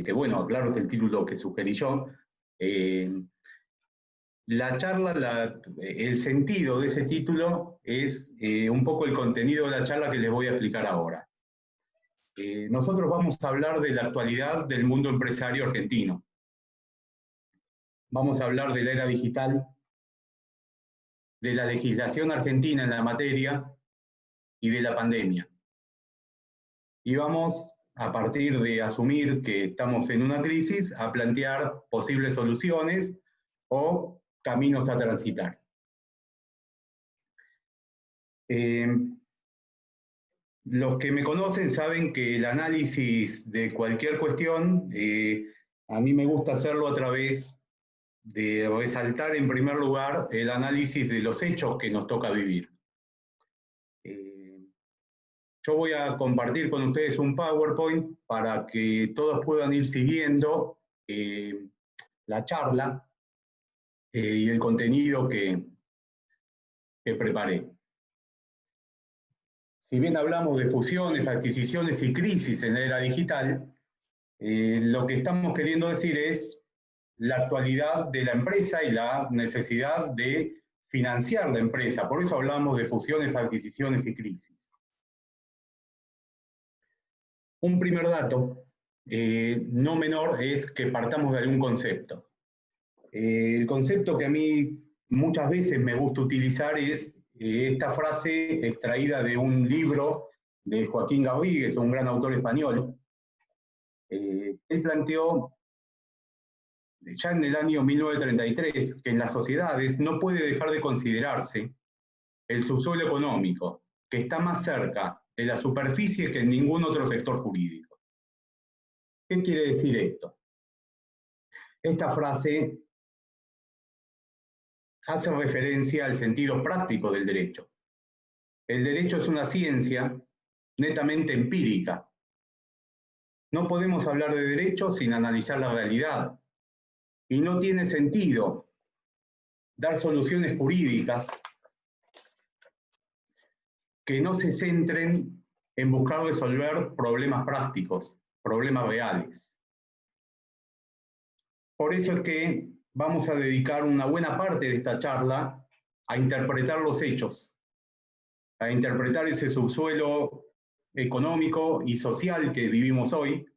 que bueno, claro, es el título que sugerí yo. La charla, el sentido de ese título es un poco el contenido de la charla que les voy a explicar ahora. Nosotros vamos a hablar de la actualidad del mundo empresario argentino. Vamos a hablar de la era digital, de la legislación argentina en la materia y de la pandemia. Y vamos, a partir de asumir que estamos en una crisis, a plantear posibles soluciones o caminos a transitar. Los que me conocen saben que el análisis de cualquier cuestión, a mí me gusta hacerlo a través de resaltar en primer lugar el análisis de los hechos que nos toca vivir. Yo voy a compartir con ustedes un PowerPoint para que todos puedan ir siguiendo la charla y el contenido que preparé. Si bien hablamos de fusiones, adquisiciones y crisis en la era digital, lo que estamos queriendo decir es la actualidad de la empresa y la necesidad de financiar la empresa. Por eso hablamos de fusiones, adquisiciones y crisis. Un primer dato, no menor, es que partamos de algún concepto. El concepto que a mí muchas veces me gusta utilizar es esta frase extraída de un libro de Joaquín Garrigues, un gran autor español. Él planteó ya en el año 1933 que en las sociedades no puede dejar de considerarse el subsuelo económico, que está más cerca de la superficie que en ningún otro sector jurídico. ¿Qué quiere decir esto? Esta frase hace referencia al sentido práctico del derecho. El derecho es una ciencia netamente empírica. No podemos hablar de derecho sin analizar la realidad. Y no tiene sentido dar soluciones jurídicas que no se centren en buscar resolver problemas prácticos, problemas reales. Por eso es que vamos a dedicar una buena parte de esta charla a interpretar los hechos, a interpretar ese subsuelo económico y social que vivimos hoy,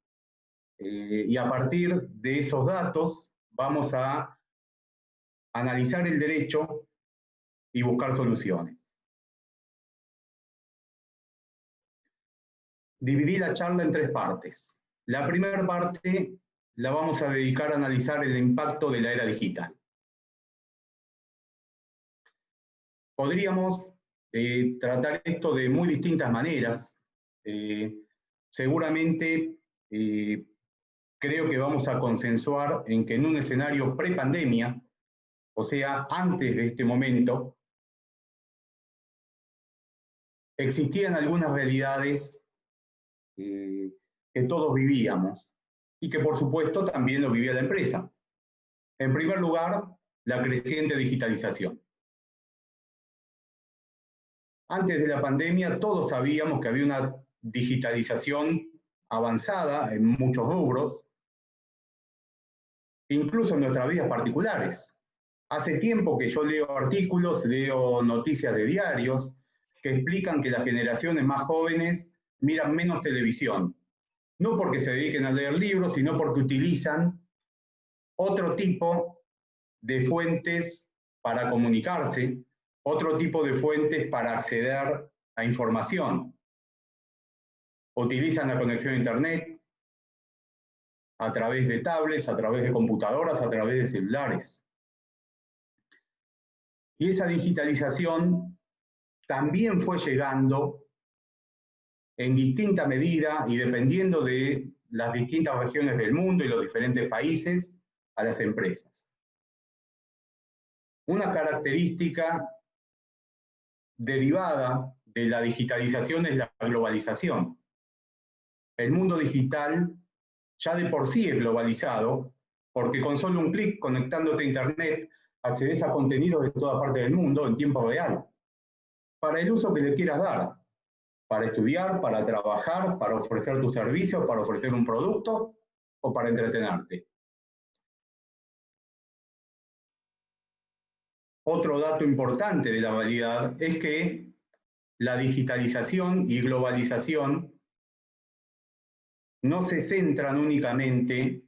y a partir de esos datos vamos a analizar el derecho y buscar soluciones. Dividí la charla en tres partes. La primera parte la vamos a dedicar a analizar el impacto de la era digital. Podríamos tratar esto de muy distintas maneras. Seguramente creo que vamos a consensuar en que en un escenario prepandemia, o sea, antes de este momento, existían algunas realidades que todos vivíamos y que por supuesto también lo vivía la empresa. En primer lugar, la creciente digitalización. Antes de la pandemia todos sabíamos que había una digitalización avanzada en muchos rubros, incluso en nuestras vidas particulares. Hace tiempo que yo leo artículos, leo noticias de diarios que explican que las generaciones más jóvenes miran menos televisión, no porque se dediquen a leer libros, sino porque utilizan otro tipo de fuentes para comunicarse, otro tipo de fuentes para acceder a información. Utilizan la conexión a Internet a través de tablets, a través de computadoras, a través de celulares. Y esa digitalización también fue llegando en distinta medida y dependiendo de las distintas regiones del mundo y los diferentes países a las empresas. Una característica derivada de la digitalización es la globalización. El mundo digital ya de por sí es globalizado, porque con solo un clic conectándote a Internet accedes a contenidos de toda parte del mundo en tiempo real, para el uso que le quieras dar, para estudiar, para trabajar, para ofrecer tus servicios, para ofrecer un producto o para entretenerte. Otro dato importante de la realidad es que la digitalización y globalización no se centran únicamente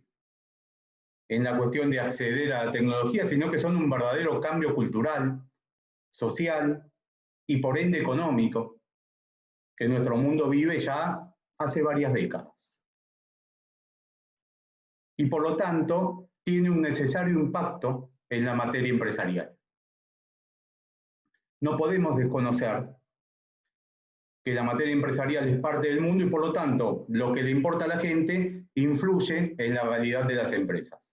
en la cuestión de acceder a la tecnología, sino que son un verdadero cambio cultural, social y por ende económico, que nuestro mundo vive ya hace varias décadas. Y por lo tanto, tiene un necesario impacto en la materia empresarial. No podemos desconocer que la materia empresarial es parte del mundo y por lo tanto, lo que le importa a la gente influye en la realidad de las empresas.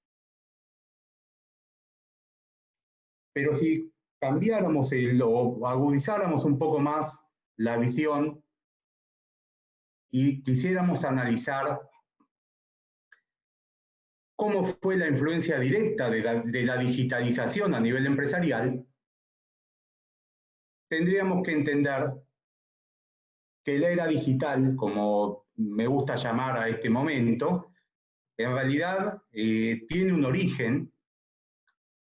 Pero si cambiáramos o agudizáramos un poco más la visión y quisiéramos analizar cómo fue la influencia directa de la digitalización a nivel empresarial, tendríamos que entender que la era digital, como me gusta llamar a este momento, en realidad tiene un origen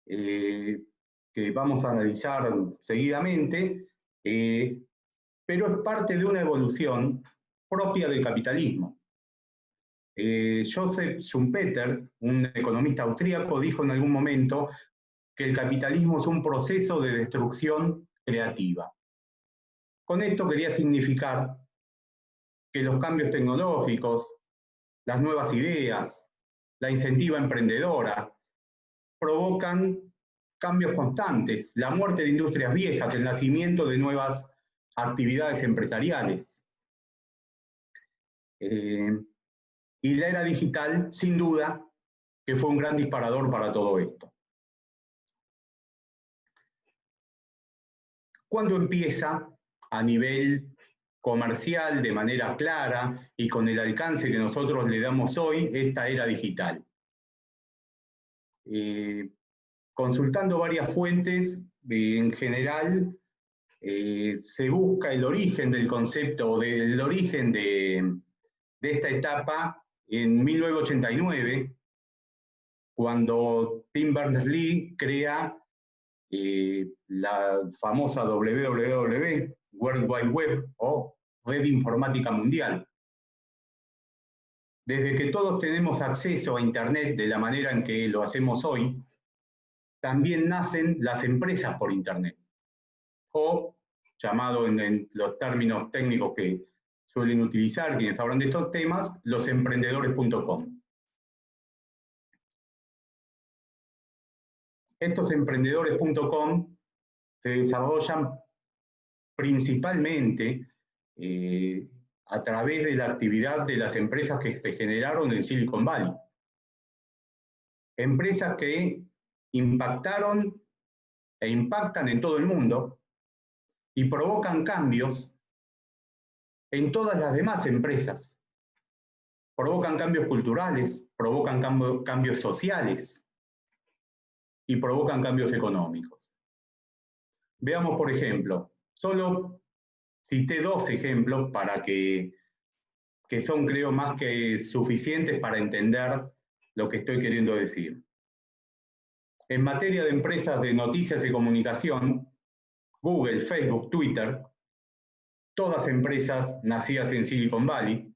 que vamos a analizar seguidamente, pero es parte de una evolución propia del capitalismo. Joseph Schumpeter, un economista austríaco, dijo en algún momento que el capitalismo es un proceso de destrucción creativa. Con esto quería significar que los cambios tecnológicos, las nuevas ideas, la incentiva emprendedora, provocan cambios constantes, la muerte de industrias viejas, el nacimiento de nuevas actividades empresariales. Y la era digital, sin duda, que fue un gran disparador para todo esto. ¿Cuándo empieza a nivel comercial, de manera clara y con el alcance que nosotros le damos hoy, esta era digital? Consultando varias fuentes, en general, se busca el origen del concepto, del origen de esta etapa en 1989, cuando Tim Berners-Lee crea la famosa WWW, World Wide Web, o Red Informática Mundial. Desde que todos tenemos acceso a Internet de la manera en que lo hacemos hoy, también nacen las empresas por Internet, o llamado en los términos técnicos que suelen utilizar quienes hablan de estos temas, los emprendedores.com. Estos emprendedores.com se desarrollan principalmente a través de la actividad de las empresas que se generaron en Silicon Valley. Empresas que impactaron e impactan en todo el mundo y provocan cambios en todas las demás empresas. Provocan cambios culturales, provocan cambios sociales y provocan cambios económicos. Veamos, por ejemplo, solo cité dos ejemplos para que son, creo, más que suficientes para entender lo que estoy queriendo decir. En materia de empresas de noticias y comunicación, Google, Facebook, Twitter, todas empresas nacidas en Silicon Valley,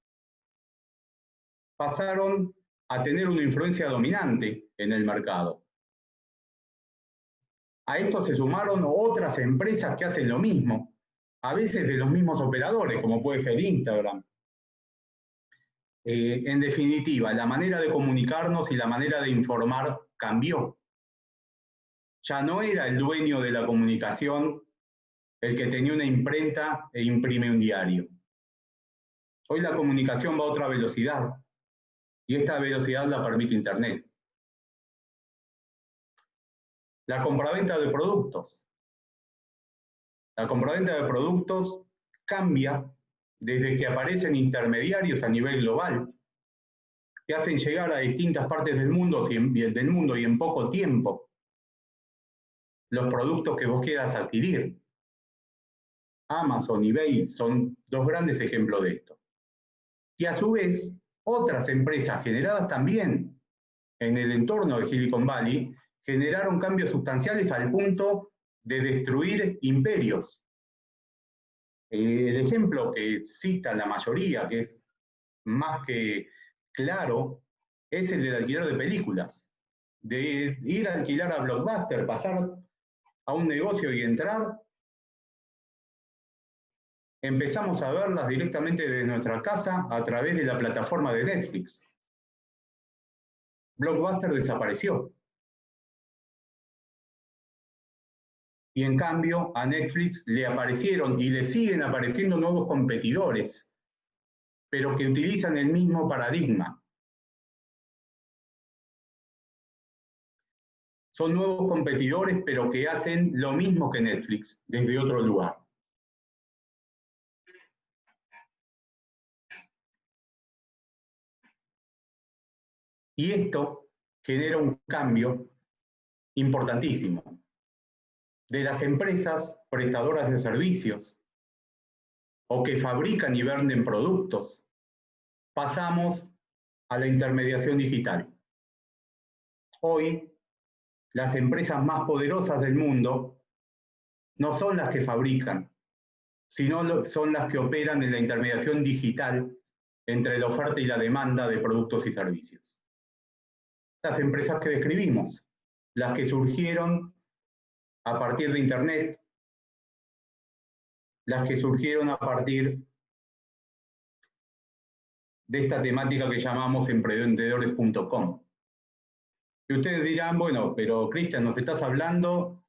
pasaron a tener una influencia dominante en el mercado. A esto se sumaron otras empresas que hacen lo mismo, a veces de los mismos operadores, como puede ser Instagram. En definitiva, la manera de comunicarnos y la manera de informar cambió. Ya no era el dueño de la comunicación el que tenía una imprenta e imprime un diario. Hoy la comunicación va a otra velocidad y esta velocidad la permite Internet. La compraventa de productos. La compraventa de productos cambia desde que aparecen intermediarios a nivel global que hacen llegar a distintas partes del mundo y en poco tiempo los productos que vos quieras adquirir. Amazon y eBay son dos grandes ejemplos de esto. Y a su vez, otras empresas generadas también en el entorno de Silicon Valley generaron cambios sustanciales al punto de destruir imperios. El ejemplo que citan la mayoría, que es más que claro, es el del alquiler de películas. De ir a alquilar a Blockbuster, pasar a un negocio y entrar, empezamos a verlas directamente desde nuestra casa a través de la plataforma de Netflix. Blockbuster desapareció. Y en cambio a Netflix le aparecieron y le siguen apareciendo nuevos competidores, pero que utilizan el mismo paradigma. Son nuevos competidores, pero que hacen lo mismo que Netflix, desde otro lugar. Y esto genera un cambio importantísimo. De las empresas prestadoras de servicios o que fabrican y venden productos, pasamos a la intermediación digital. Hoy, las empresas más poderosas del mundo no son las que fabrican, sino son las que operan en la intermediación digital entre la oferta y la demanda de productos y servicios. Las empresas que describimos, las que surgieron a partir de Internet, las que surgieron a partir de esta temática que llamamos emprendedores.com. Y ustedes dirán, bueno, pero Cristian, nos estás hablando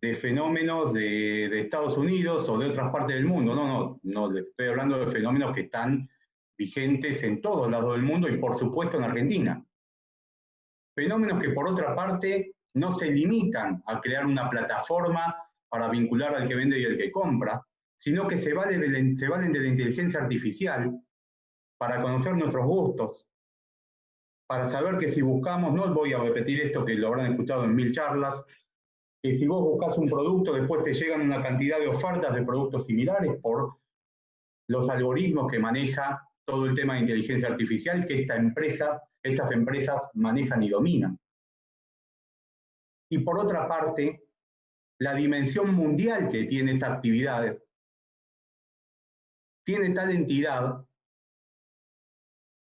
de fenómenos de Estados Unidos o de otras partes del mundo. No, les estoy hablando de fenómenos que están vigentes en todos lados del mundo y por supuesto en Argentina. Fenómenos que por otra parte no se limitan a crear una plataforma para vincular al que vende y al que compra, sino que se valen de la inteligencia artificial para conocer nuestros gustos, para saber que si buscamos, no voy a repetir esto que lo habrán escuchado en 1000 charlas, que si vos buscas un producto, después te llegan una cantidad de ofertas de productos similares por los algoritmos que maneja todo el tema de inteligencia artificial que estas empresas manejan y dominan. Y por otra parte, la dimensión mundial que tiene esta actividad tiene tal entidad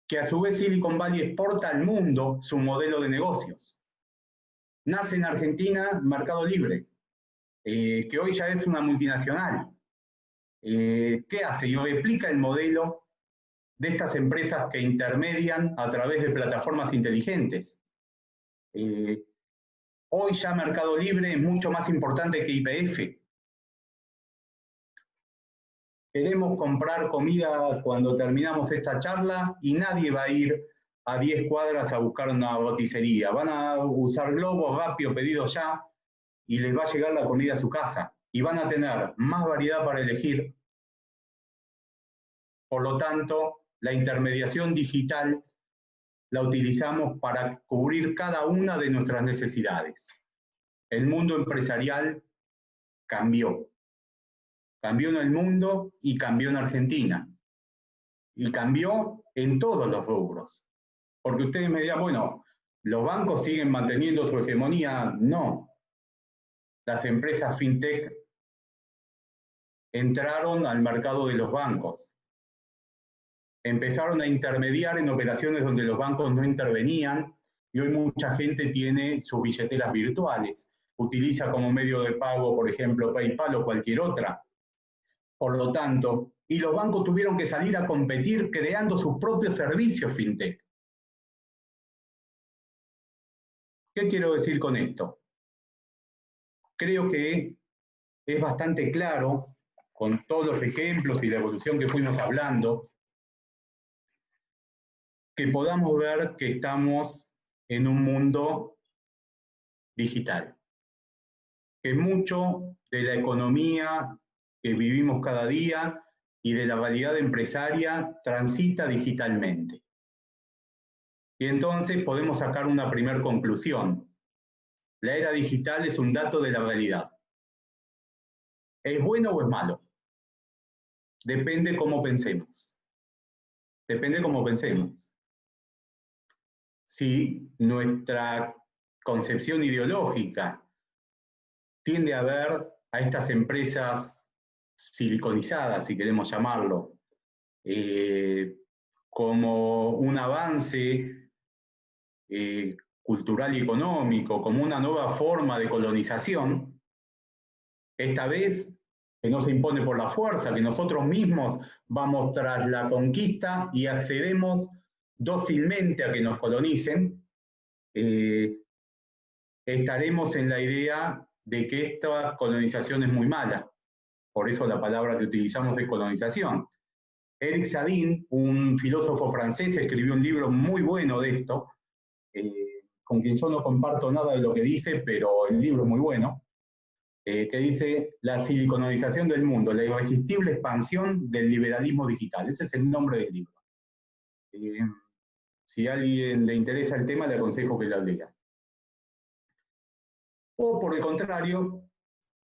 que a su vez Silicon Valley exporta al mundo su modelo de negocios. Nace en Argentina Mercado Libre, que hoy ya es una multinacional. ¿Qué hace? Y replica el modelo de estas empresas que intermedian a través de plataformas inteligentes. Hoy ya Mercado Libre es mucho más importante que YPF. Queremos comprar comida cuando terminamos esta charla y nadie va a ir a 10 cuadras a buscar una roticería. Van a usar Globo, Rappi, Pedido Ya y les va a llegar la comida a su casa. Y van a tener más variedad para elegir. Por lo tanto, la intermediación digital la utilizamos para cubrir cada una de nuestras necesidades. El mundo empresarial cambió. Cambió en el mundo y cambió en Argentina. Y cambió en todos los rubros. Porque ustedes me dirán, bueno, ¿los bancos siguen manteniendo su hegemonía? No. Las empresas fintech entraron al mercado de los bancos. Empezaron a intermediar en operaciones donde los bancos no intervenían y hoy mucha gente tiene sus billeteras virtuales. Utiliza como medio de pago, por ejemplo, PayPal o cualquier otra. Por lo tanto, y los bancos tuvieron que salir a competir creando sus propios servicios fintech. ¿Qué quiero decir con esto? Creo que es bastante claro, con todos los ejemplos y la evolución que fuimos hablando, que podamos ver que estamos en un mundo digital. Que mucho de la economía que vivimos cada día y de la realidad empresaria transita digitalmente. Y entonces podemos sacar una primera conclusión. La era digital es un dato de la realidad. ¿Es bueno o es malo? Depende cómo pensemos. Depende cómo pensemos. si nuestra concepción ideológica tiende a ver a estas empresas siliconizadas, si queremos llamarlo, como un avance cultural y económico, como una nueva forma de colonización, esta vez que no se impone por la fuerza, que nosotros mismos vamos tras la conquista y accedemos dócilmente a que nos colonicen, estaremos en la idea de que esta colonización es muy mala. Por eso la palabra que utilizamos es colonización. Eric Sadin, un filósofo francés, escribió un libro muy bueno de esto, con quien yo no comparto nada de lo que dice, pero el libro es muy bueno, que dice La siliconalización del mundo, la irresistible expansión del liberalismo digital. Ese es el nombre del libro. Si a alguien le interesa el tema, le aconsejo que lo lea. O por el contrario,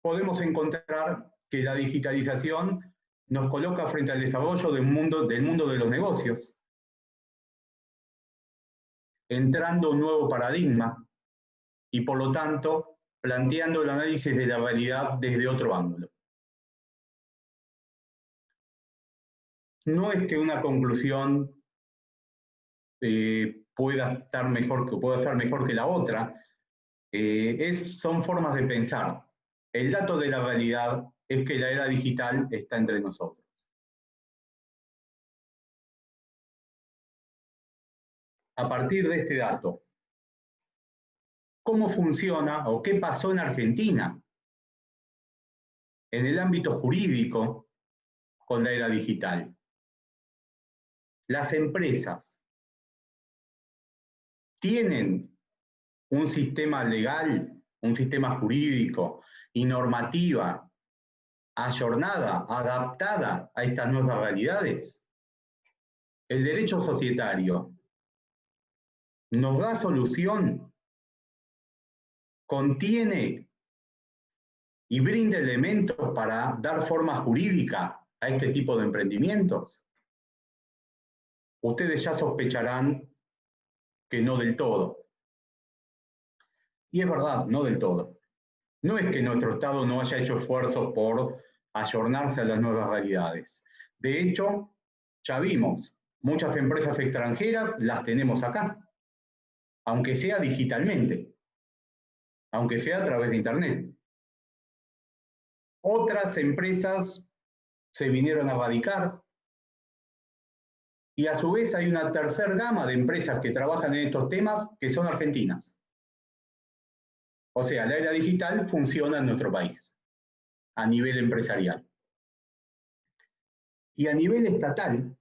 podemos encontrar que la digitalización nos coloca frente al desarrollo del mundo de los negocios, entrando un nuevo paradigma y por lo tanto planteando el análisis de la realidad desde otro ángulo. No es que una conclusión pueda ser mejor que la otra, son formas de pensar. El dato de la realidad es que la era digital está entre nosotros. A partir de este dato, ¿cómo funciona o qué pasó en Argentina en el ámbito jurídico con la era digital? Las empresas tienen un sistema legal, un sistema jurídico y normativa ayornada, adaptada a estas nuevas realidades. El derecho societario nos da solución, contiene y brinda elementos para dar forma jurídica a este tipo de emprendimientos. Ustedes ya sospecharán que no del todo. Y es verdad, no del todo. No es que nuestro Estado no haya hecho esfuerzos por ayornarse a las nuevas realidades. De hecho, ya vimos, muchas empresas extranjeras las tenemos acá, aunque sea digitalmente, aunque sea a través de Internet. Otras empresas se vinieron a radicar y a su vez hay una tercera gama de empresas que trabajan en estos temas que son argentinas. O sea, la era digital funciona en nuestro país, a nivel empresarial. Y a nivel estatal,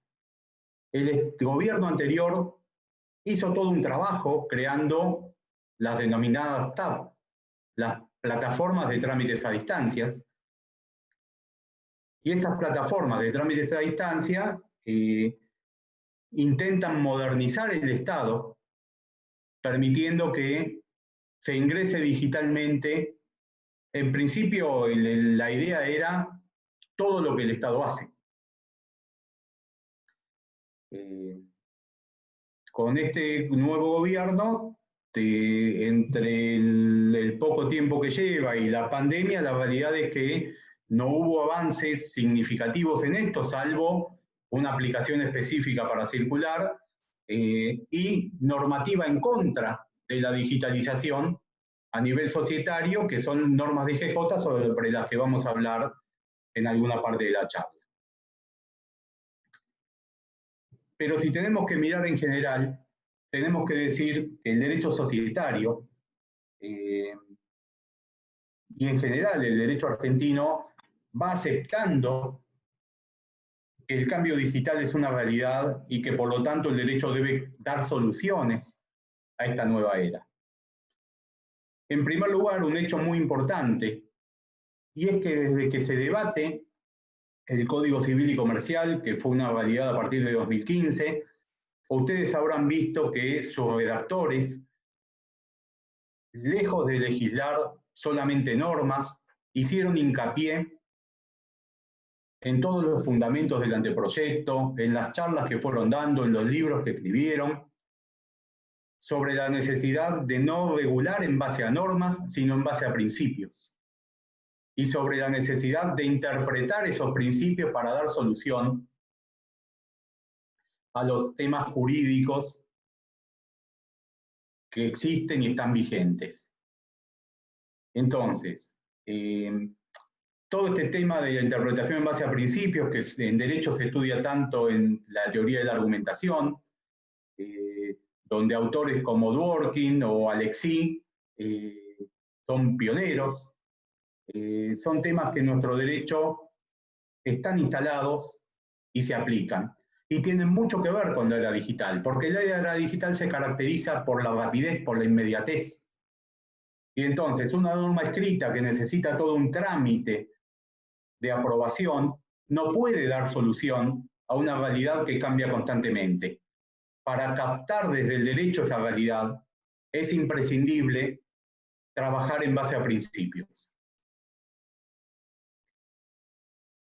el gobierno anterior hizo todo un trabajo creando las denominadas TAP, las plataformas de trámites a distancias. Y estas plataformas de trámites a distancia intentan modernizar el Estado, permitiendo que se ingrese digitalmente. En principio, la idea era todo lo que el Estado hace. Con este nuevo gobierno, entre el poco tiempo que lleva y la pandemia, la realidad es que no hubo avances significativos en esto, salvo una aplicación específica para circular y normativa en contra de la digitalización a nivel societario, que son normas de IGJ sobre las que vamos a hablar en alguna parte de la charla. Pero si tenemos que mirar en general, tenemos que decir que el derecho societario y en general el derecho argentino va aceptando que el cambio digital es una realidad y que por lo tanto el derecho debe dar soluciones a esta nueva era. En primer lugar, un hecho muy importante, y es que desde que se debate el Código Civil y Comercial, que fue una realidad a partir de 2015, ustedes habrán visto que sus redactores, lejos de legislar solamente normas, hicieron hincapié en todos los fundamentos del anteproyecto, en las charlas que fueron dando, en los libros que escribieron. sobre la necesidad de no regular en base a normas, sino en base a principios, y sobre la necesidad de interpretar esos principios para dar solución a los temas jurídicos que existen y están vigentes. Entonces, todo este tema de la interpretación en base a principios, que en derecho se estudia tanto en la teoría de la argumentación, donde autores como Dworkin o Alexis son pioneros, son temas que en nuestro derecho están instalados y se aplican. Y tienen mucho que ver con la era digital, porque la era digital se caracteriza por la rapidez, por la inmediatez. Y entonces una norma escrita que necesita todo un trámite de aprobación no puede dar solución a una realidad que cambia constantemente. Para captar desde el derecho esa realidad, es imprescindible trabajar en base a principios.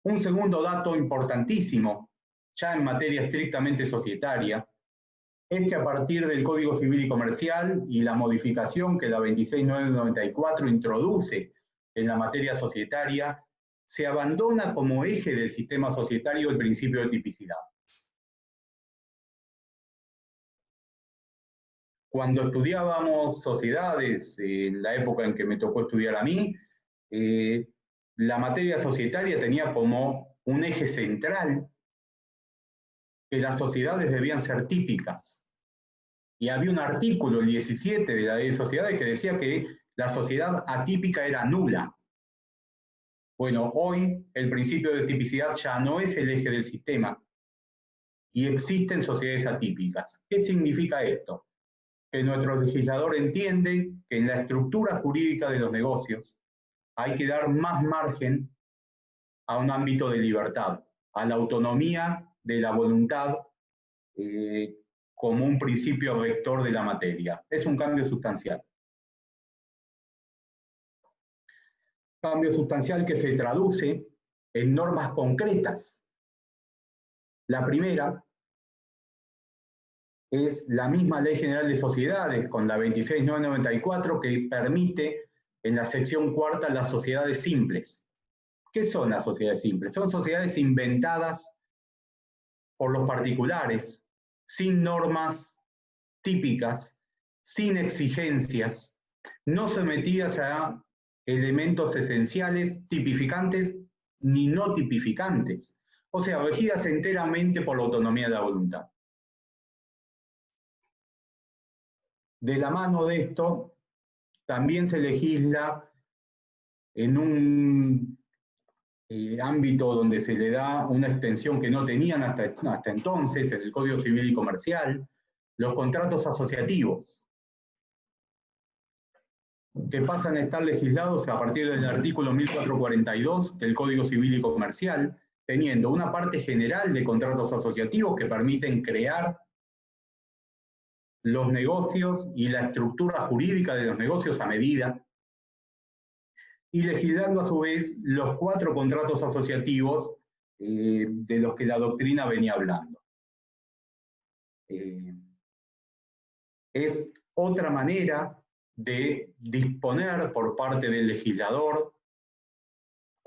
Un segundo dato importantísimo, ya en materia estrictamente societaria, es que a partir del Código Civil y Comercial y la modificación que la 26994 introduce en la materia societaria, se abandona como eje del sistema societario el principio de tipicidad. Cuando estudiábamos sociedades, en la época en que me tocó estudiar a mí, la materia societaria tenía como un eje central que las sociedades debían ser típicas. Y había un artículo, el 17 de la Ley de Sociedades, que decía que la sociedad atípica era nula. Bueno, hoy el principio de tipicidad ya no es el eje del sistema y existen sociedades atípicas. ¿Qué significa esto? Que nuestro legislador entiende que en la estructura jurídica de los negocios hay que dar más margen a un ámbito de libertad, a la autonomía de la voluntad como un principio rector de la materia. Es un cambio sustancial. Cambio sustancial que se traduce en normas concretas. La primera es la misma Ley General de Sociedades, con la 26994, que permite en la sección cuarta las sociedades simples. ¿Qué son las sociedades simples? Son sociedades inventadas por los particulares, sin normas típicas, sin exigencias, no sometidas a elementos esenciales, tipificantes ni no tipificantes, o sea, regidas enteramente por la autonomía de la voluntad. De la mano de esto, también se legisla en un ámbito donde se le da una extensión que no tenían hasta entonces, en el Código Civil y Comercial, los contratos asociativos, que pasan a estar legislados a partir del artículo 1442 del Código Civil y Comercial, teniendo una parte general de contratos asociativos que permiten crear los negocios y la estructura jurídica de los negocios a medida, y legislando a su vez los 4 contratos asociativos de los que la doctrina venía hablando. Es otra manera de disponer por parte del legislador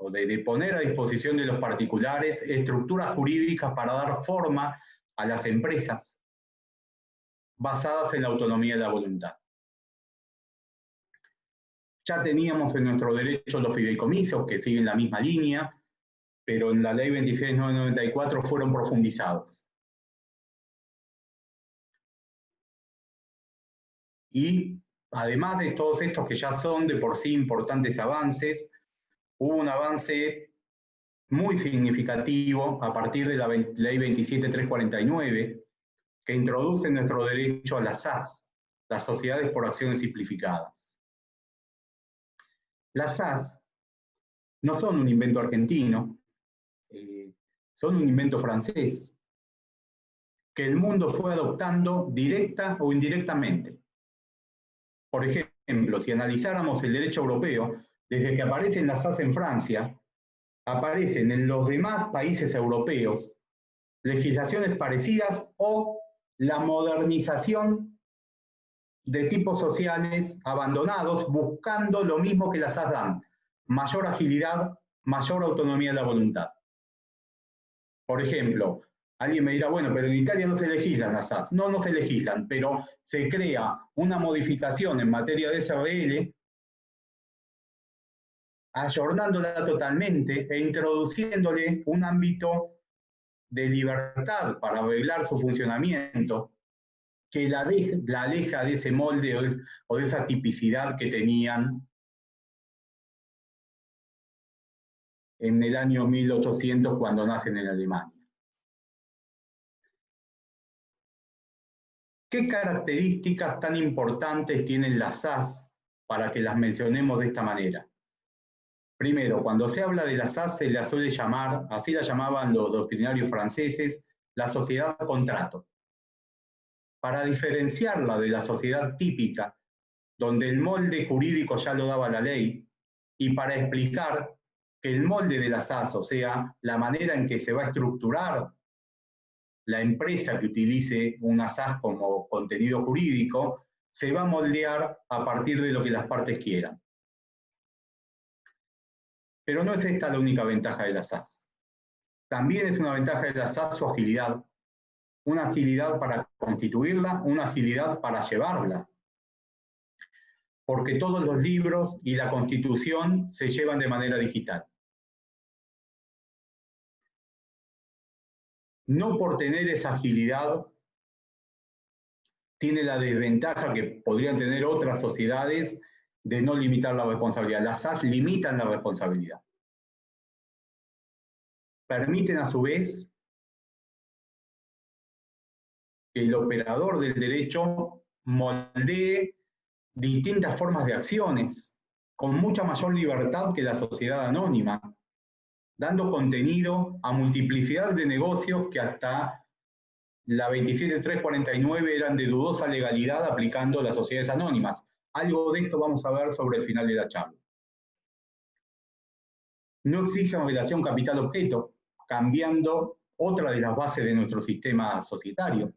o de poner a disposición de los particulares estructuras jurídicas para dar forma a las empresas basadas en la autonomía de la voluntad. Ya teníamos en nuestro derecho los fideicomisos, que siguen la misma línea, pero en la Ley 26994 fueron profundizados. Y además de todos estos que ya son de por sí importantes avances, hubo un avance muy significativo a partir de la Ley 27349, que introduce en nuestro derecho a las SAS, las sociedades por acciones simplificadas. Las SAS no son un invento argentino, son un invento francés, que el mundo fue adoptando directa o indirectamente. Por ejemplo, si analizáramos el derecho europeo, desde que aparecen las SAS en Francia, aparecen en los demás países europeos legislaciones parecidas o la modernización de tipos sociales abandonados buscando lo mismo que las SAS dan, mayor agilidad, mayor autonomía de la voluntad. Por ejemplo, alguien me dirá, bueno, pero en Italia no se legislan las SAS. No, no se legislan, pero se crea una modificación en materia de SRL, ayornándola totalmente e introduciéndole un ámbito de libertad para arreglar su funcionamiento, que la aleja de ese molde o de esa tipicidad que tenían en el año 1800 cuando nacen en Alemania. ¿Qué características tan importantes tienen las SAS para que las mencionemos de esta manera? Primero, cuando se habla de las SAS se la suele llamar, así la llamaban los doctrinarios franceses, la sociedad contrato. Para diferenciarla de la sociedad típica, donde el molde jurídico ya lo daba la ley, y para explicar que el molde de la SAS, o sea, la manera en que se va a estructurar la empresa que utilice una SAS como contenido jurídico, se va a moldear a partir de lo que las partes quieran. Pero no es esta la única ventaja de la SAS. También es una ventaja de la SAS su agilidad. Una agilidad para constituirla, una agilidad para llevarla. Porque todos los libros y la constitución se llevan de manera digital. No por tener esa agilidad tiene la desventaja que podrían tener otras sociedades de no limitar la responsabilidad. Las SAS limitan la responsabilidad. Permiten a su vez que el operador del derecho moldee distintas formas de acciones con mucha mayor libertad que la sociedad anónima, dando contenido a multiplicidad de negocios que hasta la 27349 eran de dudosa legalidad aplicando las sociedades anónimas. Algo de esto vamos a ver sobre el final de la charla. No exigen relación capital-objeto, cambiando otra de las bases de nuestro sistema societario.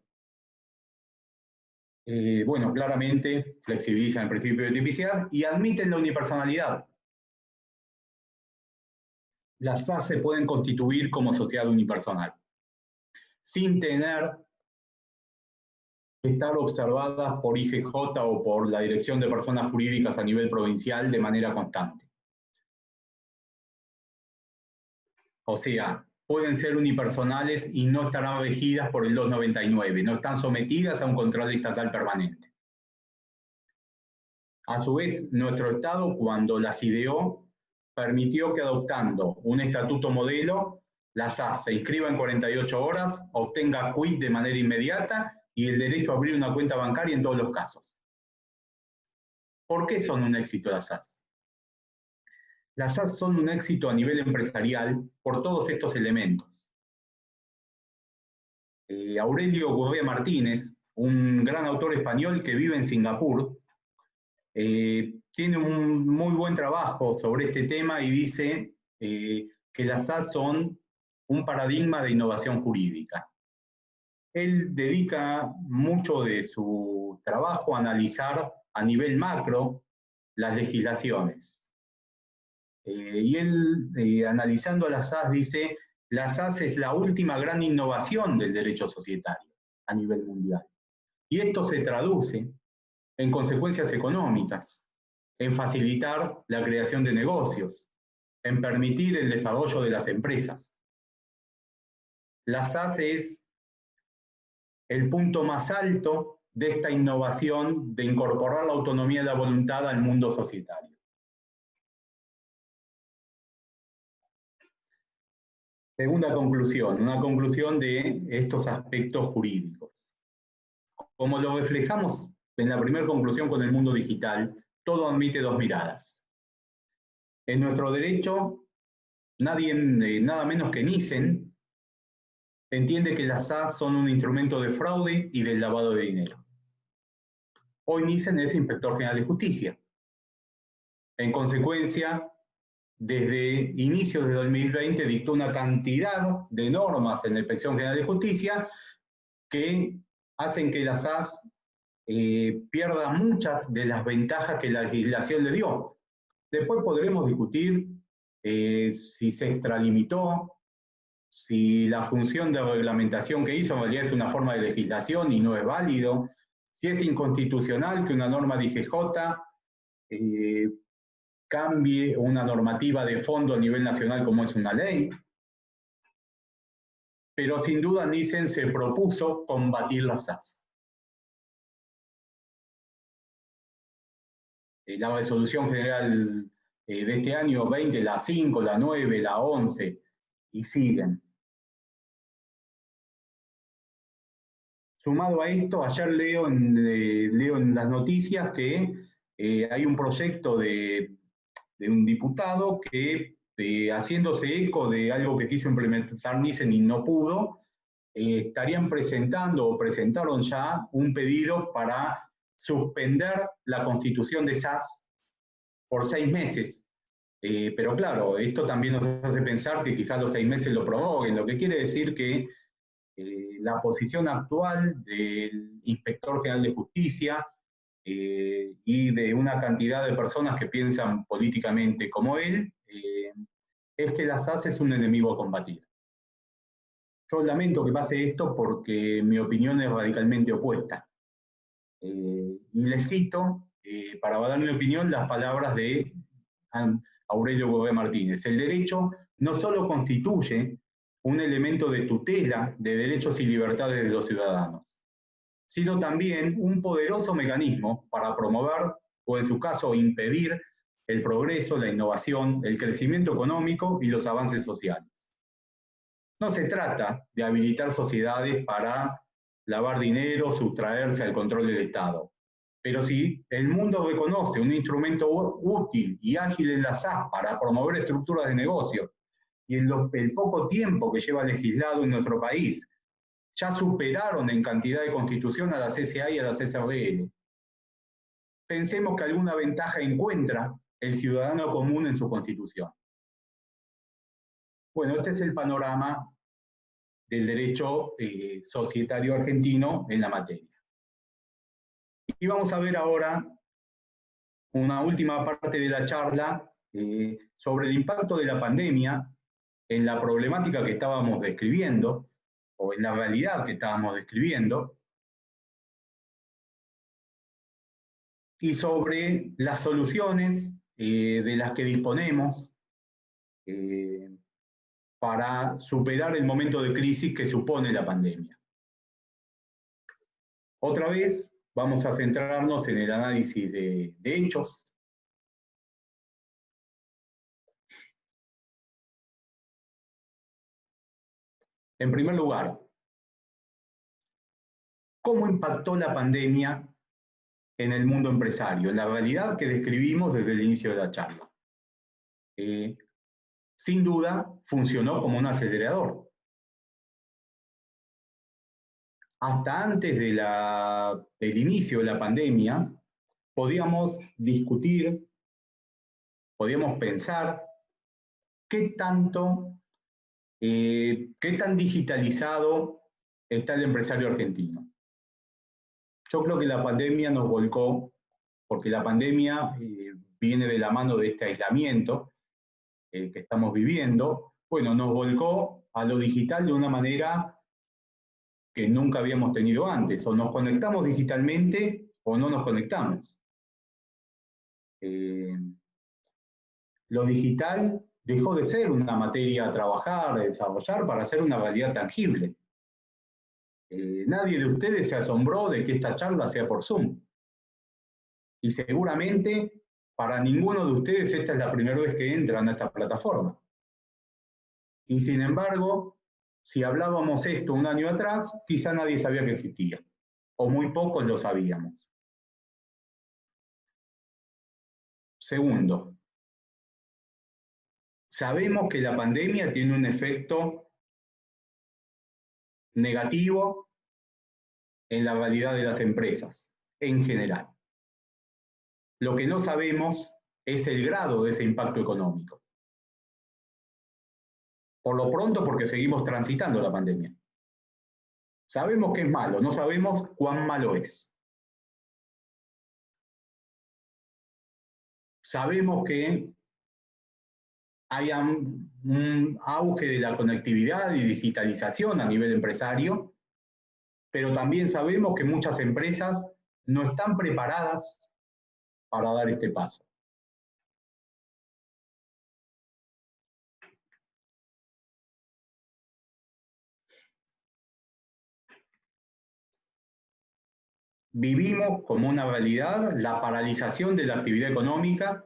Bueno, claramente flexibilizan el principio de tipicidad y admiten la unipersonalidad. Las SAS se pueden constituir como sociedad unipersonal, sin tener que estar observadas por IGJ o por la Dirección de Personas Jurídicas a nivel provincial de manera constante. O sea, pueden ser unipersonales y no estarán regidas por el 299, no están sometidas a un control estatal permanente. A su vez, nuestro Estado, cuando las ideó, permitió que adoptando un estatuto modelo, la SAS se inscriba en 48 horas, obtenga quit de manera inmediata y el derecho a abrir una cuenta bancaria en todos los casos. ¿Por qué son un éxito las SAS? Las SAS son un éxito a nivel empresarial por todos estos elementos. Aurelio Gurría Martínez, un gran autor español que vive en Singapur, tiene un muy buen trabajo sobre este tema y dice que las SAS son un paradigma de innovación jurídica. Él dedica mucho de su trabajo a analizar a nivel macro las legislaciones. Y él, analizando a las SAS, dice, la SAS es la última gran innovación del derecho societario a nivel mundial. Y esto se traduce en consecuencias económicas, en facilitar la creación de negocios, en permitir el desarrollo de las empresas. La SAS es el punto más alto de esta innovación de incorporar la autonomía de la voluntad al mundo societario. Segunda conclusión, una conclusión de estos aspectos jurídicos. Como lo reflejamos en la primera conclusión con el mundo digital, todo admite dos miradas. En nuestro derecho, nada menos que Nielsen entiende que las SAS son un instrumento de fraude y del lavado de dinero. Hoy Nielsen es Inspector General de Justicia. En consecuencia, desde inicios de 2020 dictó una cantidad de normas en la Inspección General de Justicia que hacen que las SAS pierda muchas de las ventajas que la legislación le dio. Después podremos discutir si se extralimitó, si la función de reglamentación que hizo en realidad es una forma de legislación y no es válido, si es inconstitucional que una norma de IGJ cambie una normativa de fondo a nivel nacional como es una ley. Pero sin duda Nielsen se propuso combatir las SAS. La resolución general de este año 20, la 5, la 9, la 11, y siguen. Sumado a esto, ayer leo en las noticias que hay un proyecto de un diputado que, haciéndose eco de algo que quiso implementar Nielsen y no pudo, estarían presentando o presentaron ya un pedido para suspender la constitución de SAS por 6 meses. Pero claro, esto también nos hace pensar que quizás los 6 meses lo prorroguen, lo que quiere decir que la posición actual del Inspector General de Justicia y de una cantidad de personas que piensan políticamente como él, es que la SAS es un enemigo a combatir. Yo lamento que pase esto porque mi opinión es radicalmente opuesta. Y le cito, para dar mi opinión, las palabras de Aurelio Gobé Martínez. El derecho no solo constituye un elemento de tutela de derechos y libertades de los ciudadanos, sino también un poderoso mecanismo para promover, o en su caso impedir, el progreso, la innovación, el crecimiento económico y los avances sociales. No se trata de habilitar sociedades para lavar dinero, sustraerse al control del Estado. Pero si el mundo reconoce un instrumento útil y ágil en la SAS para promover estructuras de negocio, y en el poco tiempo que lleva legislado en nuestro país, ya superaron en cantidad de constitución a la CSA y a la CSRL. Pensemos que alguna ventaja encuentra el ciudadano común en su constitución. Bueno, este es el panorama del derecho societario argentino en la materia. Y vamos a ver ahora una última parte de la charla sobre el impacto de la pandemia en la problemática que estábamos describiendo, o en la realidad que estábamos describiendo, y sobre las soluciones de las que disponemos para superar el momento de crisis que supone la pandemia. Otra vez vamos a centrarnos en el análisis de hechos. En primer lugar, ¿cómo impactó la pandemia en el mundo empresario, en la realidad que describimos desde el inicio de la charla? Sin duda, funcionó como un acelerador. Hasta antes del inicio de la pandemia, podíamos discutir, podíamos pensar qué tan digitalizado está el empresario argentino. Yo creo que la pandemia nos volcó, porque la pandemia viene de la mano de este aislamiento que estamos viviendo, bueno, nos volcó a lo digital de una manera que nunca habíamos tenido antes. O nos conectamos digitalmente o no nos conectamos. Lo digital dejó de ser una materia a trabajar, a desarrollar, para ser una realidad tangible. Nadie de ustedes se asombró de que esta charla sea por Zoom. Y seguramente para ninguno de ustedes esta es la primera vez que entran a esta plataforma. Y sin embargo, si hablábamos esto un año atrás, quizá nadie sabía que existía, o muy pocos lo sabíamos. Segundo, sabemos que la pandemia tiene un efecto negativo en la realidad de las empresas, en general. Lo que no sabemos es el grado de ese impacto económico. Por lo pronto, porque seguimos transitando la pandemia. Sabemos que es malo, no sabemos cuán malo es. Sabemos que hay un auge de la conectividad y digitalización a nivel empresario, pero también sabemos que muchas empresas no están preparadas para dar este paso. Vivimos como una realidad la paralización de la actividad económica,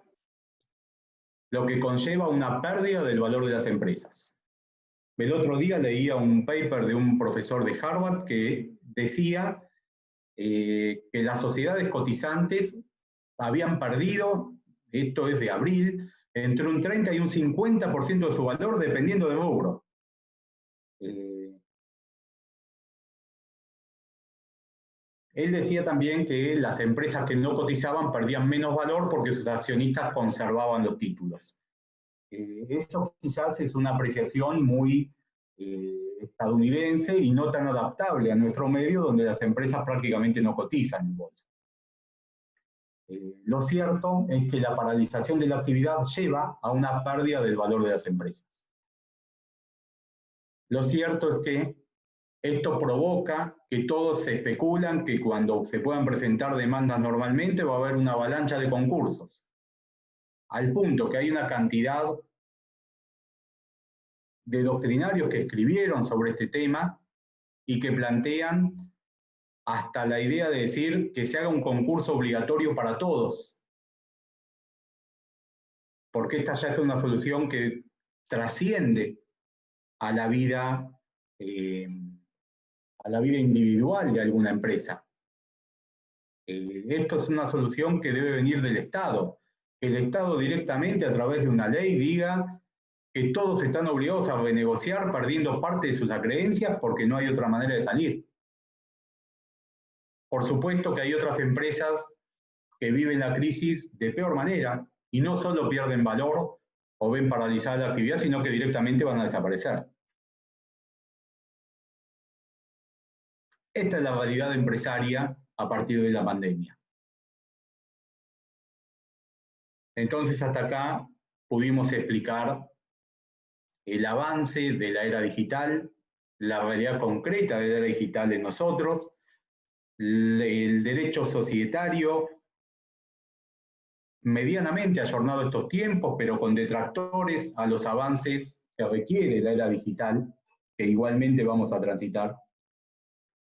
lo que conlleva una pérdida del valor de las empresas. El otro día leía un paper de un profesor de Harvard que decía que las sociedades cotizantes habían perdido, esto es de abril, entre un 30 y un 50% de su valor dependiendo del rubro. Él decía también que las empresas que no cotizaban perdían menos valor porque sus accionistas conservaban los títulos. Eso quizás es una apreciación muy estadounidense y no tan adaptable a nuestro medio, donde las empresas prácticamente no cotizan en bolsa. Lo cierto es que la paralización de la actividad lleva a una pérdida del valor de las empresas. Lo cierto es que esto provoca que todos se especulan que cuando se puedan presentar demandas normalmente va a haber una avalancha de concursos, al punto que hay una cantidad de doctrinarios que escribieron sobre este tema y que plantean hasta la idea de decir que se haga un concurso obligatorio para todos, porque esta ya es una solución que trasciende a la vida individual de alguna empresa. Esto es una solución que debe venir del Estado. El Estado directamente a través de una ley diga que todos están obligados a renegociar perdiendo parte de sus acreencias porque no hay otra manera de salir. Por supuesto que hay otras empresas que viven la crisis de peor manera y no solo pierden valor o ven paralizada la actividad, sino que directamente van a desaparecer. Esta es la realidad empresaria a partir de la pandemia. Entonces, hasta acá pudimos explicar el avance de la era digital, la realidad concreta de la era digital en nosotros, el derecho societario medianamente ayornado a estos tiempos, pero con detractores a los avances que requiere la era digital, que igualmente vamos a transitar,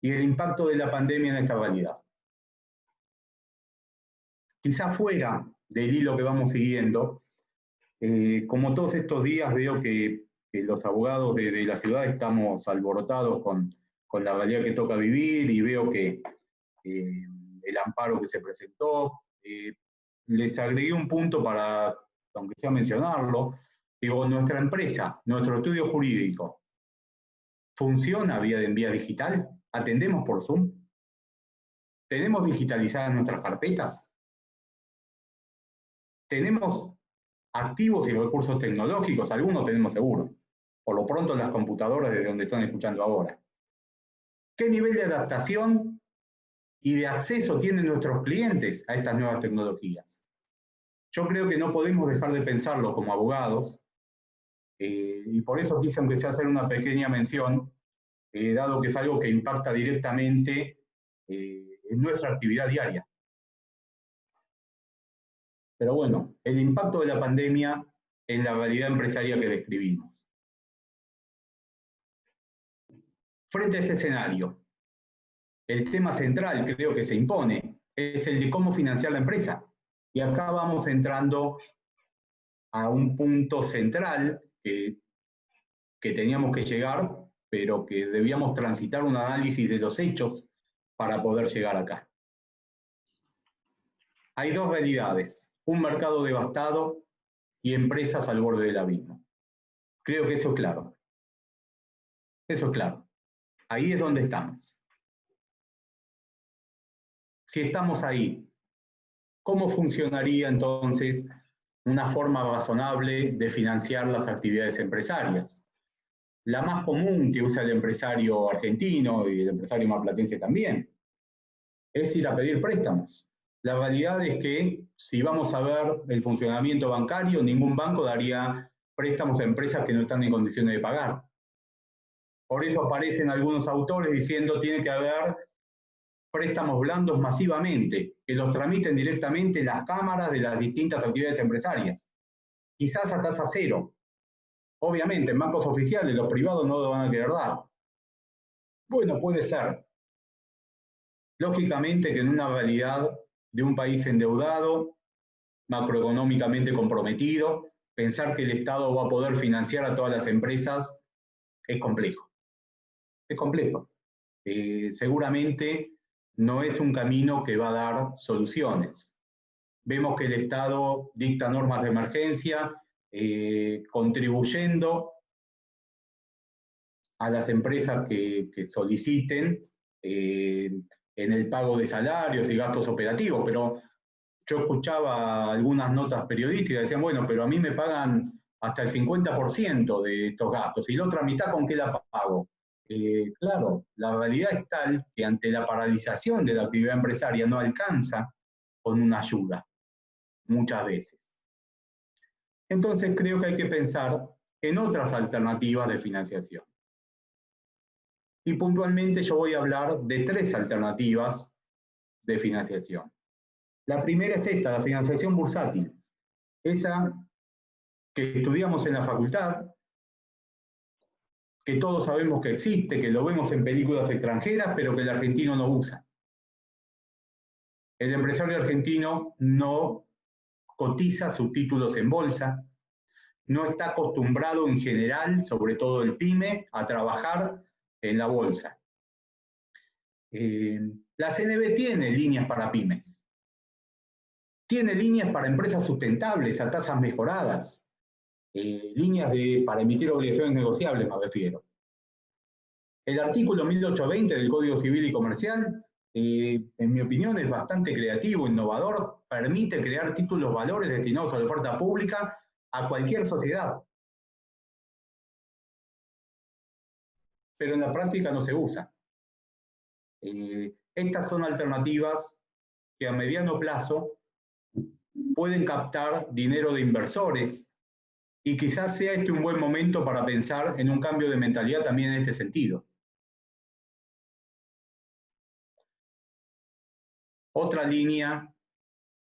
y el impacto de la pandemia en esta realidad. Quizá fuera del hilo que vamos siguiendo, como todos estos días veo que los abogados de la ciudad estamos alborotados con la realidad que toca vivir y veo que el amparo que se presentó, les agregué un punto para, aunque sea mencionarlo, digo, nuestra empresa, nuestro estudio jurídico, ¿funciona en vía digital? ¿Atendemos por Zoom? ¿Tenemos digitalizadas nuestras carpetas? ¿Tenemos activos y recursos tecnológicos? Algunos tenemos seguro. Por lo pronto las computadoras desde donde están escuchando ahora. ¿Qué nivel de adaptación y de acceso tienen nuestros clientes a estas nuevas tecnologías? Yo creo que no podemos dejar de pensarlo como abogados, y por eso quise, aunque sea, hacer una pequeña mención, dado que es algo que impacta directamente en nuestra actividad diaria. Pero bueno, el impacto de la pandemia en la realidad empresarial que describimos. Frente a este escenario, el tema central creo que se impone es el de cómo financiar la empresa. Y acá vamos entrando a un punto central que teníamos que llegar, pero que debíamos transitar un análisis de los hechos para poder llegar acá. Hay dos realidades, un mercado devastado y empresas al borde del abismo. Creo que eso es claro. Eso es claro. Ahí es donde estamos. Si estamos ahí, ¿cómo funcionaría entonces una forma razonable de financiar las actividades empresarias? La más común que usa el empresario argentino y el empresario marplatense también, es ir a pedir préstamos. La realidad es que si vamos a ver el funcionamiento bancario, ningún banco daría préstamos a empresas que no están en condiciones de pagar. Por eso aparecen algunos autores diciendo que tiene que haber préstamos blandos masivamente, que los tramiten directamente las cámaras de las distintas actividades empresarias, quizás a tasa cero. Obviamente, en bancos oficiales los privados no lo van a querer dar. Bueno, puede ser. Lógicamente que en una realidad de un país endeudado, macroeconómicamente comprometido, pensar que el Estado va a poder financiar a todas las empresas es complejo. Es complejo. Seguramente no es un camino que va a dar soluciones. Vemos que el Estado dicta normas de emergencia, contribuyendo a las empresas que soliciten en el pago de salarios y gastos operativos, pero yo escuchaba algunas notas periodísticas que decían, bueno, pero a mí me pagan hasta el 50% de estos gastos, y la otra mitad, ¿con qué la pago? Claro, la realidad es tal que ante la paralización de la actividad empresaria no alcanza con una ayuda, muchas veces. Entonces creo que hay que pensar en otras alternativas de financiación. Y puntualmente yo voy a hablar de 3 alternativas de financiación. La primera es esta, la financiación bursátil, esa que estudiamos en la facultad, que todos sabemos que existe, que lo vemos en películas extranjeras, pero que el argentino no usa. El empresario argentino no cotiza sus títulos en bolsa, no está acostumbrado en general, sobre todo el PYME, a trabajar en la bolsa. La CNB tiene líneas para pymes, tiene líneas para empresas sustentables a tasas mejoradas, líneas para emitir obligaciones negociables, me refiero. El artículo 1820 del Código Civil y Comercial, en mi opinión, es bastante creativo, innovador, permite crear títulos valores destinados a la oferta pública a cualquier sociedad. Pero en la práctica no se usa. Estas son alternativas que a mediano plazo pueden captar dinero de inversores, y quizás sea este un buen momento para pensar en un cambio de mentalidad también en este sentido. Otra línea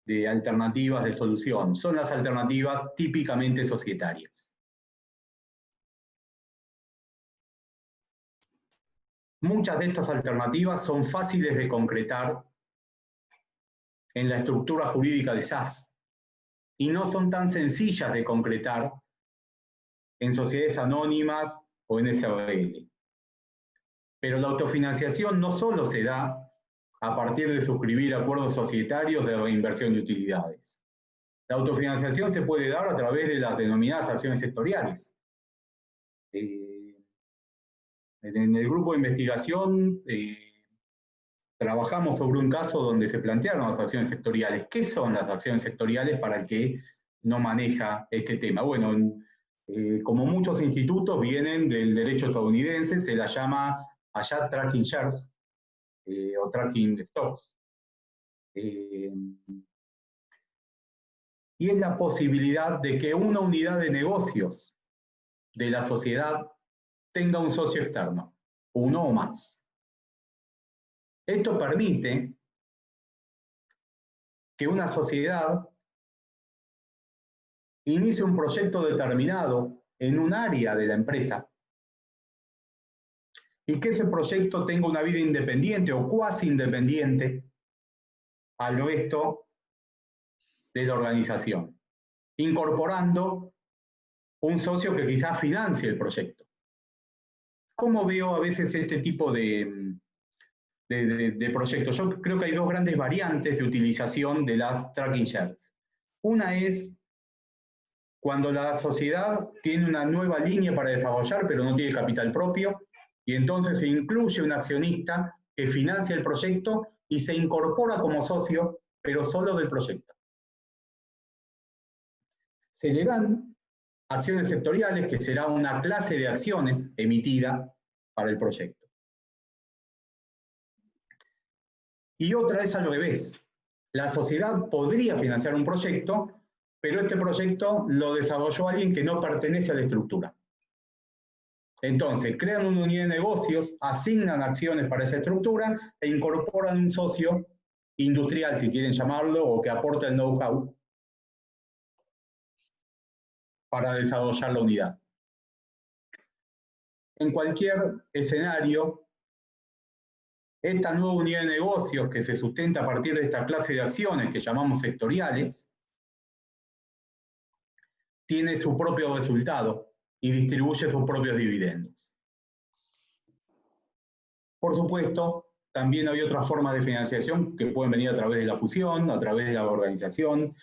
de alternativas de solución son las alternativas típicamente societarias. Muchas de estas alternativas son fáciles de concretar en la estructura jurídica de SAS y no son tan sencillas de concretar en sociedades anónimas o en SRL. Pero la autofinanciación no solo se da a partir de suscribir acuerdos societarios de reinversión de utilidades. La autofinanciación se puede dar a través de las denominadas acciones sectoriales. En el grupo de investigación trabajamos sobre un caso donde se plantearon las acciones sectoriales. ¿Qué son las acciones sectoriales para el que no maneja este tema? Bueno, como muchos institutos vienen del derecho estadounidense, se la llama allá tracking shares o tracking stocks. Y es la posibilidad de que una unidad de negocios de la sociedad tenga un socio externo, uno o más. Esto permite que una sociedad inicie un proyecto determinado en un área de la empresa y que ese proyecto tenga una vida independiente o cuasi independiente al resto de la organización, incorporando un socio que quizás financie el proyecto. ¿Cómo veo a veces este tipo de proyectos? Yo creo que hay 2 grandes variantes de utilización de las tracking shares. Una es cuando la sociedad tiene una nueva línea para desarrollar, pero no tiene capital propio, y entonces se incluye un accionista que financia el proyecto y se incorpora como socio, pero solo del proyecto. Se le dan acciones sectoriales, que será una clase de acciones emitida para el proyecto. Y otra es al revés. La sociedad podría financiar un proyecto, pero este proyecto lo desarrolló alguien que no pertenece a la estructura. Entonces, crean una unidad de negocios, asignan acciones para esa estructura e incorporan un socio industrial, si quieren llamarlo, o que aporta el know-how para desarrollar la unidad. En cualquier escenario, esta nueva unidad de negocios que se sustenta a partir de esta clase de acciones que llamamos sectoriales, tiene su propio resultado y distribuye sus propios dividendos. Por supuesto, también hay otras formas de financiación que pueden venir a través de la fusión, a través de la organización,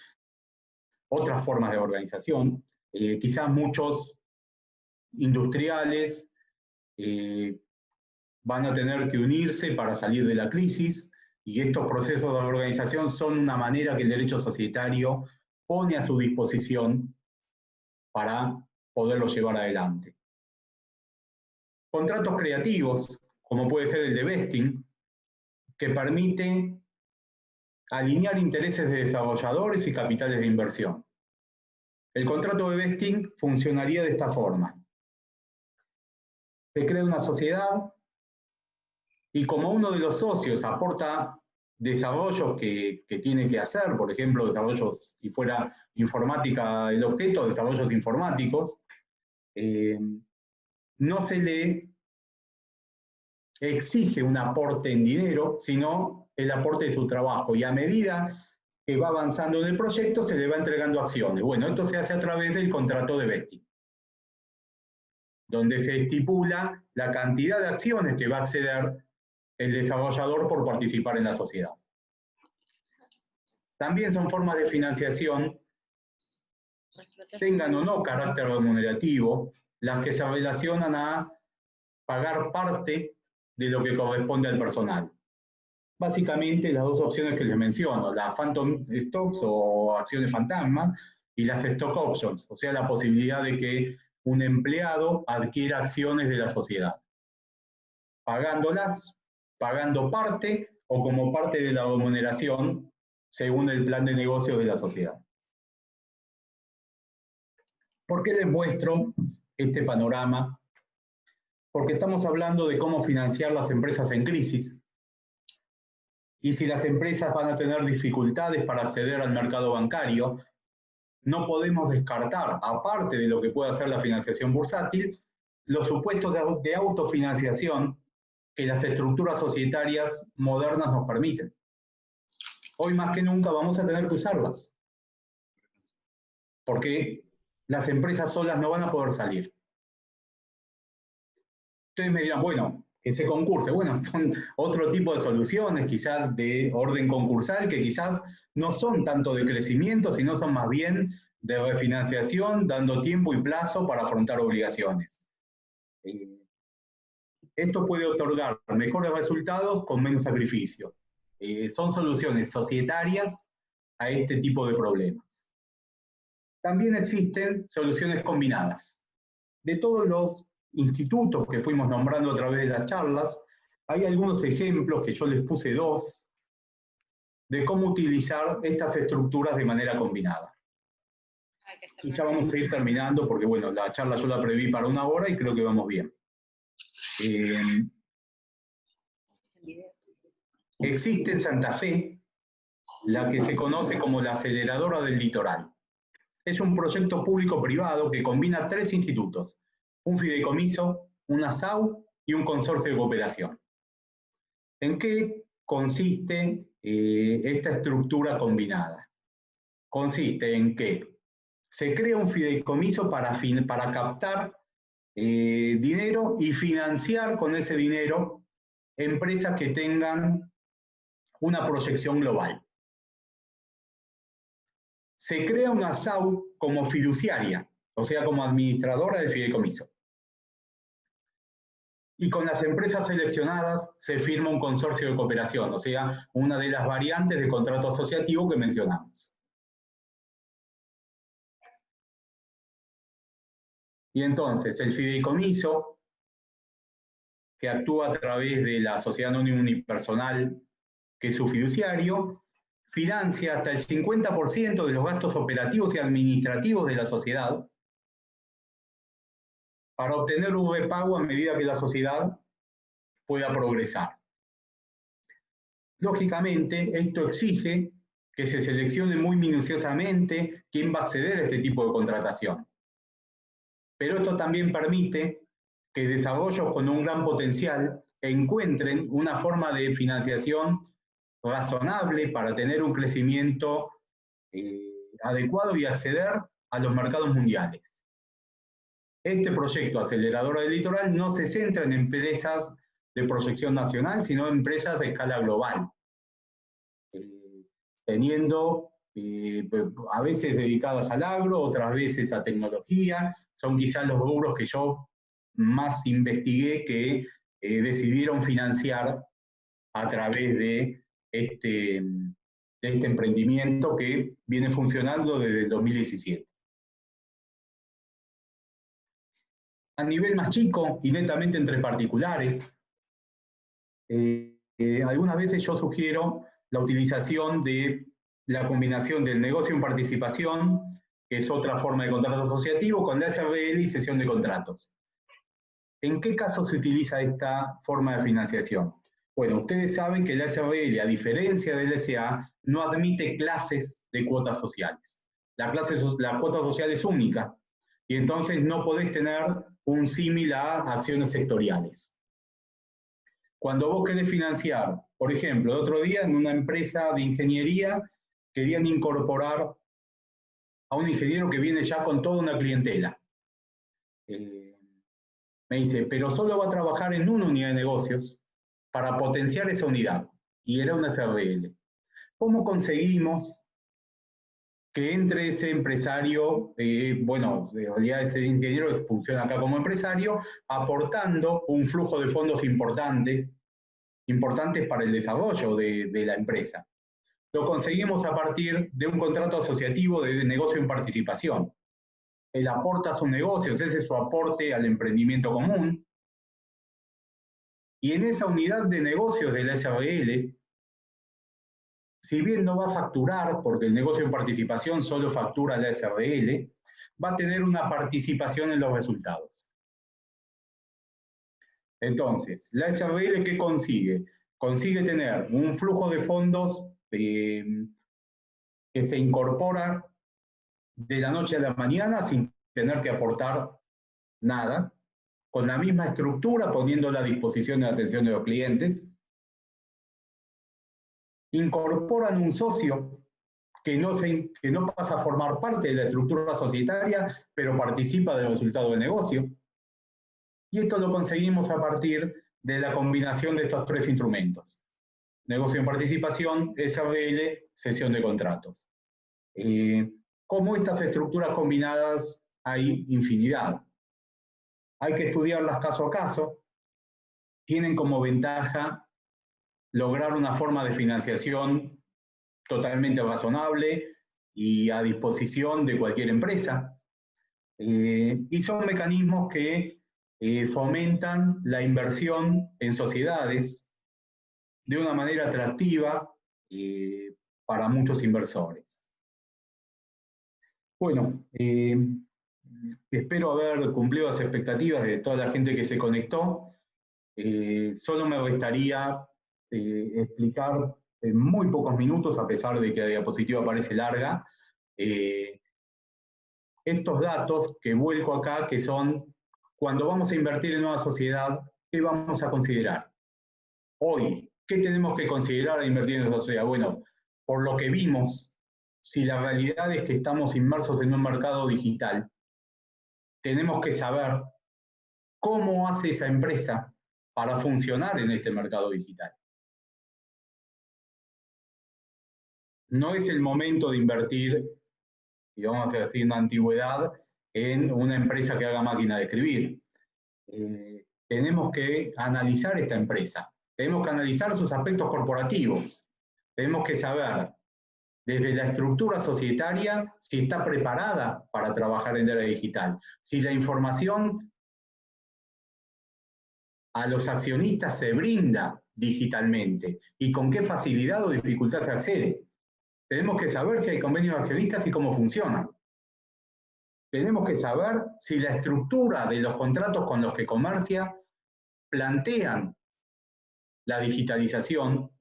otras formas de organización. Quizás muchos industriales van a tener que unirse para salir de la crisis, y estos procesos de organización son una manera que el derecho societario pone a su disposición para poderlo llevar adelante. Contratos creativos, como puede ser el de vesting, que permite alinear intereses de desarrolladores y capitales de inversión. El contrato de vesting funcionaría de esta forma. Se crea una sociedad y como uno de los socios aporta desarrollos que tiene que hacer, por ejemplo, desarrollos, si fuera informática el objeto, desarrollos informáticos, no se le exige un aporte en dinero, sino el aporte de su trabajo. Y a medida que va avanzando en el proyecto, se le va entregando acciones. Bueno, esto se hace a través del contrato de vesting, donde se estipula la cantidad de acciones que va a acceder el desarrollador por participar en la sociedad. También son formas de financiación, tengan o no carácter remunerativo, las que se relacionan a pagar parte de lo que corresponde al personal. Básicamente las dos opciones que les menciono, las phantom stocks o acciones fantasma y las stock options, o sea, la posibilidad de que un empleado adquiera acciones de la sociedad, pagándolas, pagando parte o como parte de la remuneración según el plan de negocio de la sociedad. ¿Por qué les muestro este panorama? Porque estamos hablando de cómo financiar las empresas en crisis. Y si las empresas van a tener dificultades para acceder al mercado bancario, no podemos descartar, aparte de lo que puede hacer la financiación bursátil, los supuestos de autofinanciación que las estructuras societarias modernas nos permiten. Hoy más que nunca vamos a tener que usarlas, porque las empresas solas no van a poder salir. Ustedes me dirán, bueno, que se concurse. Bueno, son otro tipo de soluciones, quizás de orden concursal, que quizás no son tanto de crecimiento, sino son más bien de refinanciación, dando tiempo y plazo para afrontar obligaciones. Esto puede otorgar mejores resultados con menos sacrificio. Son soluciones societarias a este tipo de problemas. También existen soluciones combinadas. De todos los institutos que fuimos nombrando a través de las charlas, hay algunos ejemplos, que yo les puse dos, de cómo utilizar estas estructuras de manera combinada. Y ya vamos a ir terminando porque, bueno, la charla yo la preví para 1 hora y creo que vamos bien. Existe en Santa Fe la que se conoce como la Aceleradora del Litoral. Es un proyecto público-privado que combina 3 institutos, un fideicomiso, una SAU y un consorcio de cooperación. ¿En qué consiste esta estructura combinada? Consiste en que se crea un fideicomiso para captar dinero y financiar con ese dinero empresas que tengan una proyección global. Se crea una SAU como fiduciaria, o sea, como administradora del fideicomiso. Y con las empresas seleccionadas se firma un consorcio de cooperación, o sea, una de las variantes de contrato asociativo que mencionamos. Y entonces el fideicomiso, que actúa a través de la sociedad anónima unipersonal, que es su fiduciario, financia hasta el 50% de los gastos operativos y administrativos de la sociedad para obtener un repago a medida que la sociedad pueda progresar. Lógicamente, esto exige que se seleccione muy minuciosamente quién va a acceder a este tipo de contratación. Pero esto también permite que desarrollos con un gran potencial encuentren una forma de financiación razonable para tener un crecimiento adecuado y acceder a los mercados mundiales. Este proyecto acelerador del litoral no se centra en empresas de proyección nacional, sino en empresas de escala global, teniendo a veces dedicadas al agro, otras veces a tecnología. Son quizás los rubros que yo más investigué que decidieron financiar a través de este emprendimiento que viene funcionando desde el 2017. A nivel más chico y netamente entre particulares, algunas veces yo sugiero la utilización de la combinación del negocio en participación, que es otra forma de contrato asociativo, con la SRL y cesión de contratos. ¿En qué caso se utiliza esta forma de financiación? Bueno, ustedes saben que la SRL, a diferencia del SA, no admite clases de cuotas sociales. La cuota social es única y entonces no podés tener un símil a acciones sectoriales. Cuando vos querés financiar, por ejemplo, el otro día en una empresa de ingeniería querían incorporar a un ingeniero que viene ya con toda una clientela. Me dice, pero solo va a trabajar en una unidad de negocios para potenciar esa unidad. Y era una SRL. ¿Cómo conseguimos que entre ese empresario, bueno, en realidad ese ingeniero funciona acá como empresario, aportando un flujo de fondos importantes para el desarrollo de la empresa? Lo conseguimos a partir de un contrato asociativo de negocio en participación. Él aporta a sus negocios, ese es su aporte al emprendimiento común. Y en esa unidad de negocios de la SRL, si bien no va a facturar, porque el negocio en participación solo factura la SRL, va a tener una participación en los resultados. Entonces, la SRL, ¿qué consigue? Consigue tener un flujo de fondos que se incorpora de la noche a la mañana sin tener que aportar nada, con la misma estructura, poniéndola a disposición de la atención de los clientes. Incorporan un socio que no pasa a formar parte de la estructura societaria, pero participa del resultado del negocio. Y esto lo conseguimos a partir de la combinación de estos tres instrumentos: negocio en participación, SRL, cesión de contratos. Como estas estructuras combinadas hay infinidad. Hay que estudiarlas caso a caso. Tienen como ventaja lograr una forma de financiación totalmente razonable y a disposición de cualquier empresa. Y son mecanismos que fomentan la inversión en sociedades de una manera atractiva para muchos inversores. Bueno, espero haber cumplido las expectativas de toda la gente que se conectó. Solo me restaría explicar en muy pocos minutos, a pesar de que la diapositiva parece larga, estos datos que vuelco acá, que son cuando vamos a invertir en una sociedad, ¿qué vamos a considerar? Hoy, ¿qué tenemos que considerar al invertir en una sociedad? Bueno, por lo que vimos, si la realidad es que estamos inmersos en un mercado digital, tenemos que saber cómo hace esa empresa para funcionar en este mercado digital. No es el momento de invertir, y vamos a hacer así, en la antigüedad, en una empresa que haga máquina de escribir. Tenemos que analizar esta empresa, tenemos que analizar sus aspectos corporativos, tenemos que saber desde la estructura societaria si está preparada para trabajar en la era digital, si la información a los accionistas se brinda digitalmente y con qué facilidad o dificultad se accede. Tenemos que saber si hay convenios de accionistas y cómo funcionan. Tenemos que saber si la estructura de los contratos con los que comercia plantean la digitalización,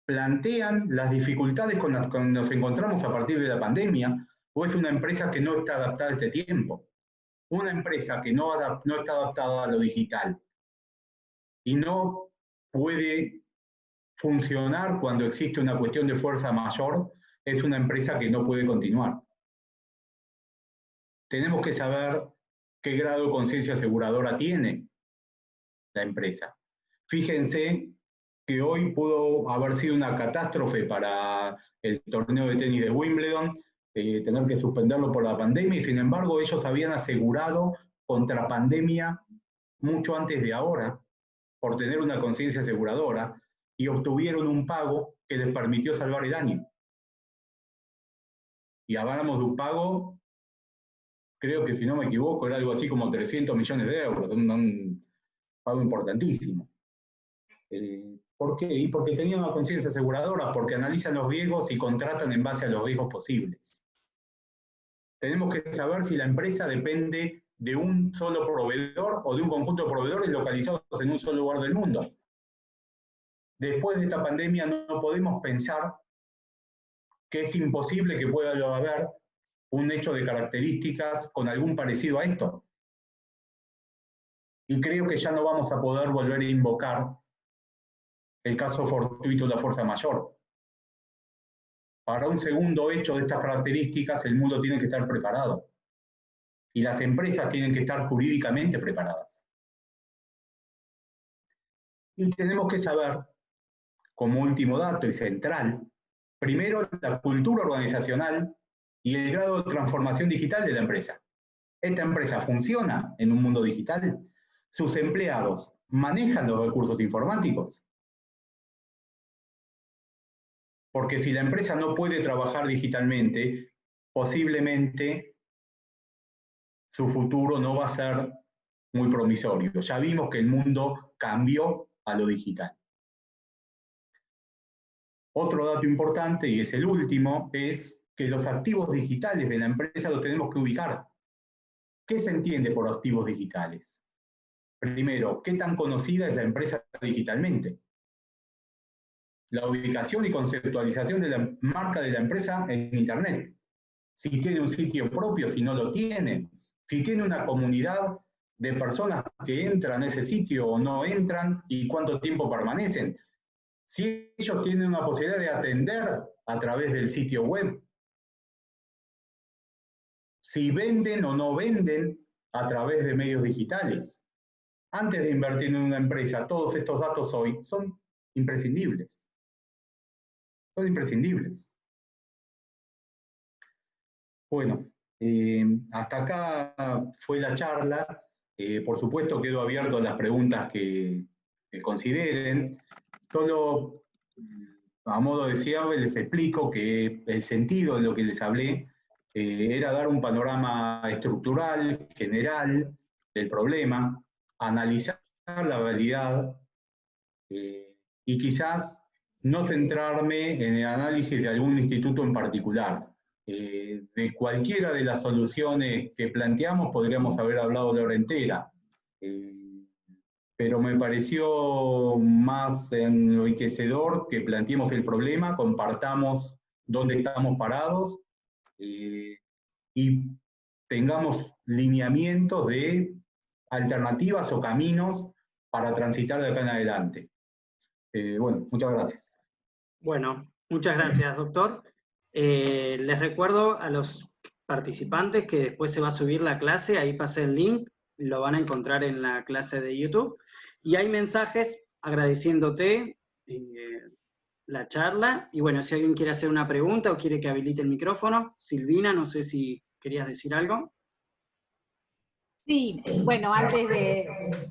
plantean las dificultades con las que nos encontramos a partir de la pandemia, o es una empresa que no está adaptada a este tiempo. Una empresa que no está adaptada a lo digital y no puede funcionar cuando existe una cuestión de fuerza mayor, es una empresa que no puede continuar. Tenemos que saber qué grado de conciencia aseguradora tiene la empresa. Fíjense que hoy pudo haber sido una catástrofe para el torneo de tenis de Wimbledon, tener que suspenderlo por la pandemia, y sin embargo ellos habían asegurado contra pandemia mucho antes de ahora, por tener una conciencia aseguradora, y obtuvieron un pago que les permitió salvar el año. Y hablamos de un pago, creo que si no me equivoco, era algo así como 300 millones de euros, un pago importantísimo. ¿Por qué? Y porque tenían una conciencia aseguradora, porque analizan los riesgos y contratan en base a los riesgos posibles. Tenemos que saber si la empresa depende de un solo proveedor o de un conjunto de proveedores localizados en un solo lugar del mundo. Después de esta pandemia no podemos pensar que es imposible que pueda haber un hecho de características con algún parecido a esto. Y creo que ya no vamos a poder volver a invocar el caso fortuito de la fuerza mayor. Para un segundo hecho de estas características, el mundo tiene que estar preparado. Y las empresas tienen que estar jurídicamente preparadas. Y tenemos que saber, como último dato y central, primero la cultura organizacional y el grado de transformación digital de la empresa. ¿Esta empresa funciona en un mundo digital? ¿Sus empleados manejan los recursos informáticos? Porque si la empresa no puede trabajar digitalmente, posiblemente su futuro no va a ser muy promisorio. Ya vimos que el mundo cambió a lo digital. Otro dato importante, y es el último, es que los activos digitales de la empresa los tenemos que ubicar. ¿Qué se entiende por activos digitales? Primero, ¿qué tan conocida es la empresa digitalmente? La ubicación y conceptualización de la marca de la empresa en Internet. Si tiene un sitio propio, si no lo tiene. Si tiene una comunidad de personas que entran a ese sitio o no entran y cuánto tiempo permanecen. Si ellos tienen una posibilidad de atender a través del sitio web. Si venden o no venden a través de medios digitales. Antes de invertir en una empresa, todos estos datos hoy son imprescindibles. Son imprescindibles. Bueno, hasta acá fue la charla. Por supuesto, quedo abierto a las preguntas que consideren. Solo a modo de cierre les explico que el sentido de lo que les hablé era dar un panorama estructural, general del problema, analizar la realidad y quizás no centrarme en el análisis de algún instituto en particular. De cualquiera de las soluciones que planteamos podríamos haber hablado la hora entera, pero me pareció más enriquecedor que planteemos el problema, compartamos dónde estamos parados y tengamos lineamientos de alternativas o caminos para transitar de acá en adelante. Bueno, muchas gracias. Bueno, muchas gracias, doctor. Les recuerdo a los participantes que después se va a subir la clase, ahí pasé el link, lo van a encontrar en la clase de YouTube, y hay mensajes agradeciéndote la charla, y bueno, si alguien quiere hacer una pregunta o quiere que habilite el micrófono, Silvina, no sé si querías decir algo. Sí, bueno, antes de...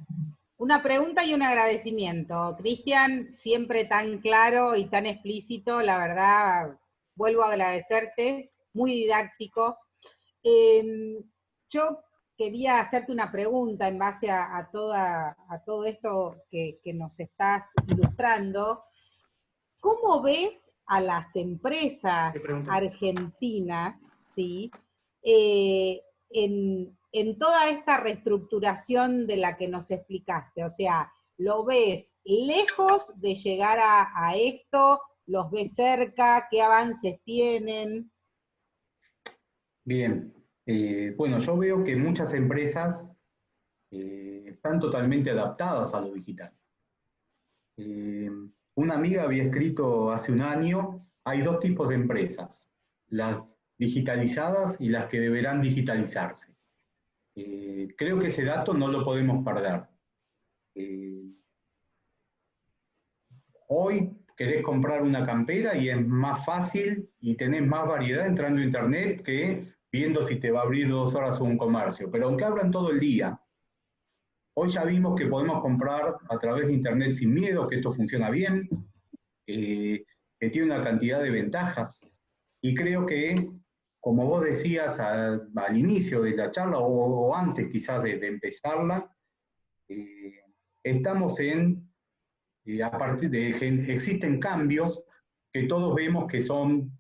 Una pregunta y un agradecimiento. Cristian, siempre tan claro y tan explícito, la verdad, vuelvo a agradecerte, muy didáctico. Yo quería hacerte una pregunta en base a todo esto que nos estás ilustrando. ¿Cómo ves a las empresas argentinas, ¿sí? En toda esta reestructuración de la que nos explicaste? O sea, ¿lo ves lejos de llegar a esto? ¿Los ves cerca? ¿Qué avances tienen? Bien, bueno, yo veo que muchas empresas están totalmente adaptadas a lo digital. Una amiga había escrito hace un año, hay dos tipos de empresas, las digitalizadas y las que deberán digitalizarse. Creo que ese dato no lo podemos perder. Hoy querés comprar una campera y es más fácil y tenés más variedad entrando a internet que viendo si te va a abrir 2 horas un comercio. Pero aunque abran todo el día, hoy ya vimos que podemos comprar a través de internet sin miedo, que esto funciona bien, que tiene una cantidad de ventajas. Y creo que, como vos decías al inicio de la charla o antes quizás de empezarla, estamos a partir de existen cambios que todos vemos que son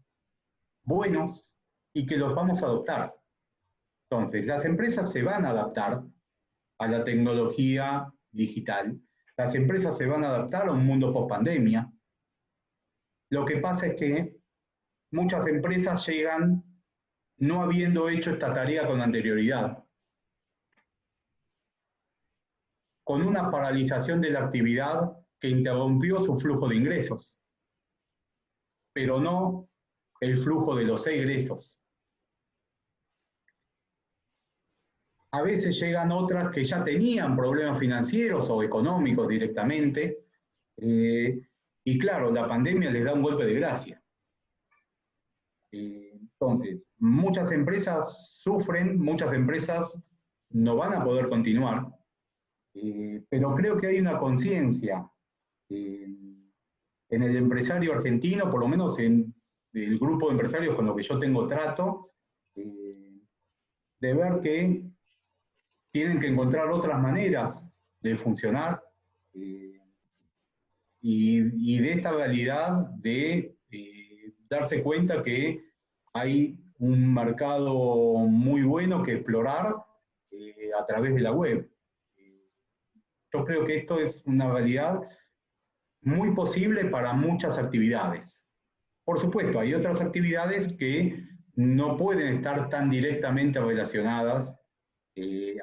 buenos y que los vamos a adoptar. Entonces, las empresas se van a adaptar a la tecnología digital, las empresas se van a adaptar a un mundo post-pandemia. Lo que pasa es que muchas empresas llegan no habiendo hecho esta tarea con anterioridad, con una paralización de la actividad que interrumpió su flujo de ingresos, pero no el flujo de los egresos. A veces llegan otras que ya tenían problemas financieros o económicos directamente, y claro, la pandemia les da un golpe de gracia. Entonces, muchas empresas sufren, muchas empresas no van a poder continuar, pero creo que hay una conciencia en el empresario argentino, por lo menos en el grupo de empresarios con los que yo tengo trato, de ver que tienen que encontrar otras maneras de funcionar y de esta realidad de darse cuenta que hay un mercado muy bueno que explorar a través de la web. Yo creo que esto es una realidad muy posible para muchas actividades. Por supuesto, hay otras actividades que no pueden estar tan directamente relacionadas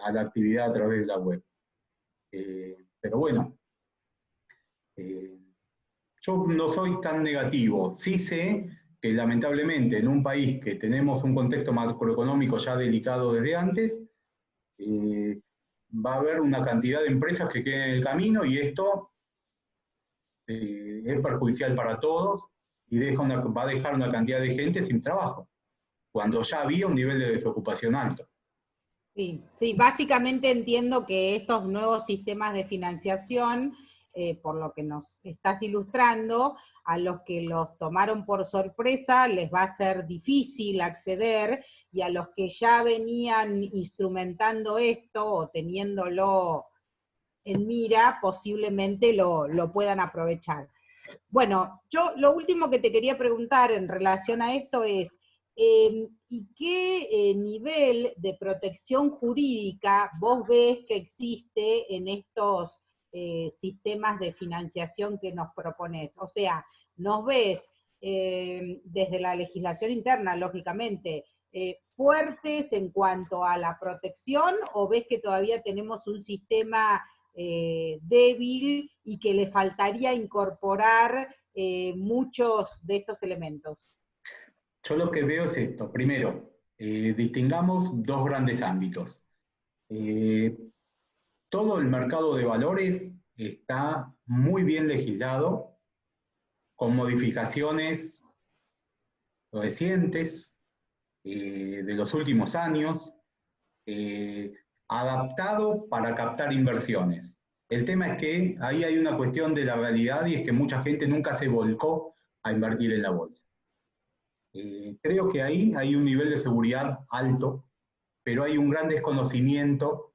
a la actividad a través de la web. Pero bueno, yo no soy tan negativo. Sí sé que lamentablemente en un país que tenemos un contexto macroeconómico ya delicado desde antes, va a haber una cantidad de empresas que queden en el camino y esto es perjudicial para todos y va a dejar una cantidad de gente sin trabajo, cuando ya había un nivel de desocupación alto. Sí, sí, básicamente entiendo que estos nuevos sistemas de financiación, por lo que nos estás ilustrando, a los que los tomaron por sorpresa les va a ser difícil acceder, y a los que ya venían instrumentando esto o teniéndolo en mira, posiblemente lo puedan aprovechar. Bueno, yo lo último que te quería preguntar en relación a esto es, ¿y qué nivel de protección jurídica vos ves que existe en estos sistemas de financiación que nos propones? O sea, ¿nos ves desde la legislación interna, lógicamente, fuertes en cuanto a la protección, o ves que todavía tenemos un sistema débil y que le faltaría incorporar muchos de estos elementos? Yo lo que veo es esto. Primero, distingamos dos grandes ámbitos. Todo el mercado de valores está muy bien legislado, con modificaciones recientes de los últimos años, adaptado para captar inversiones. El tema es que ahí hay una cuestión de la realidad, y es que mucha gente nunca se volcó a invertir en la bolsa. Creo que ahí hay un nivel de seguridad alto, pero hay un gran desconocimiento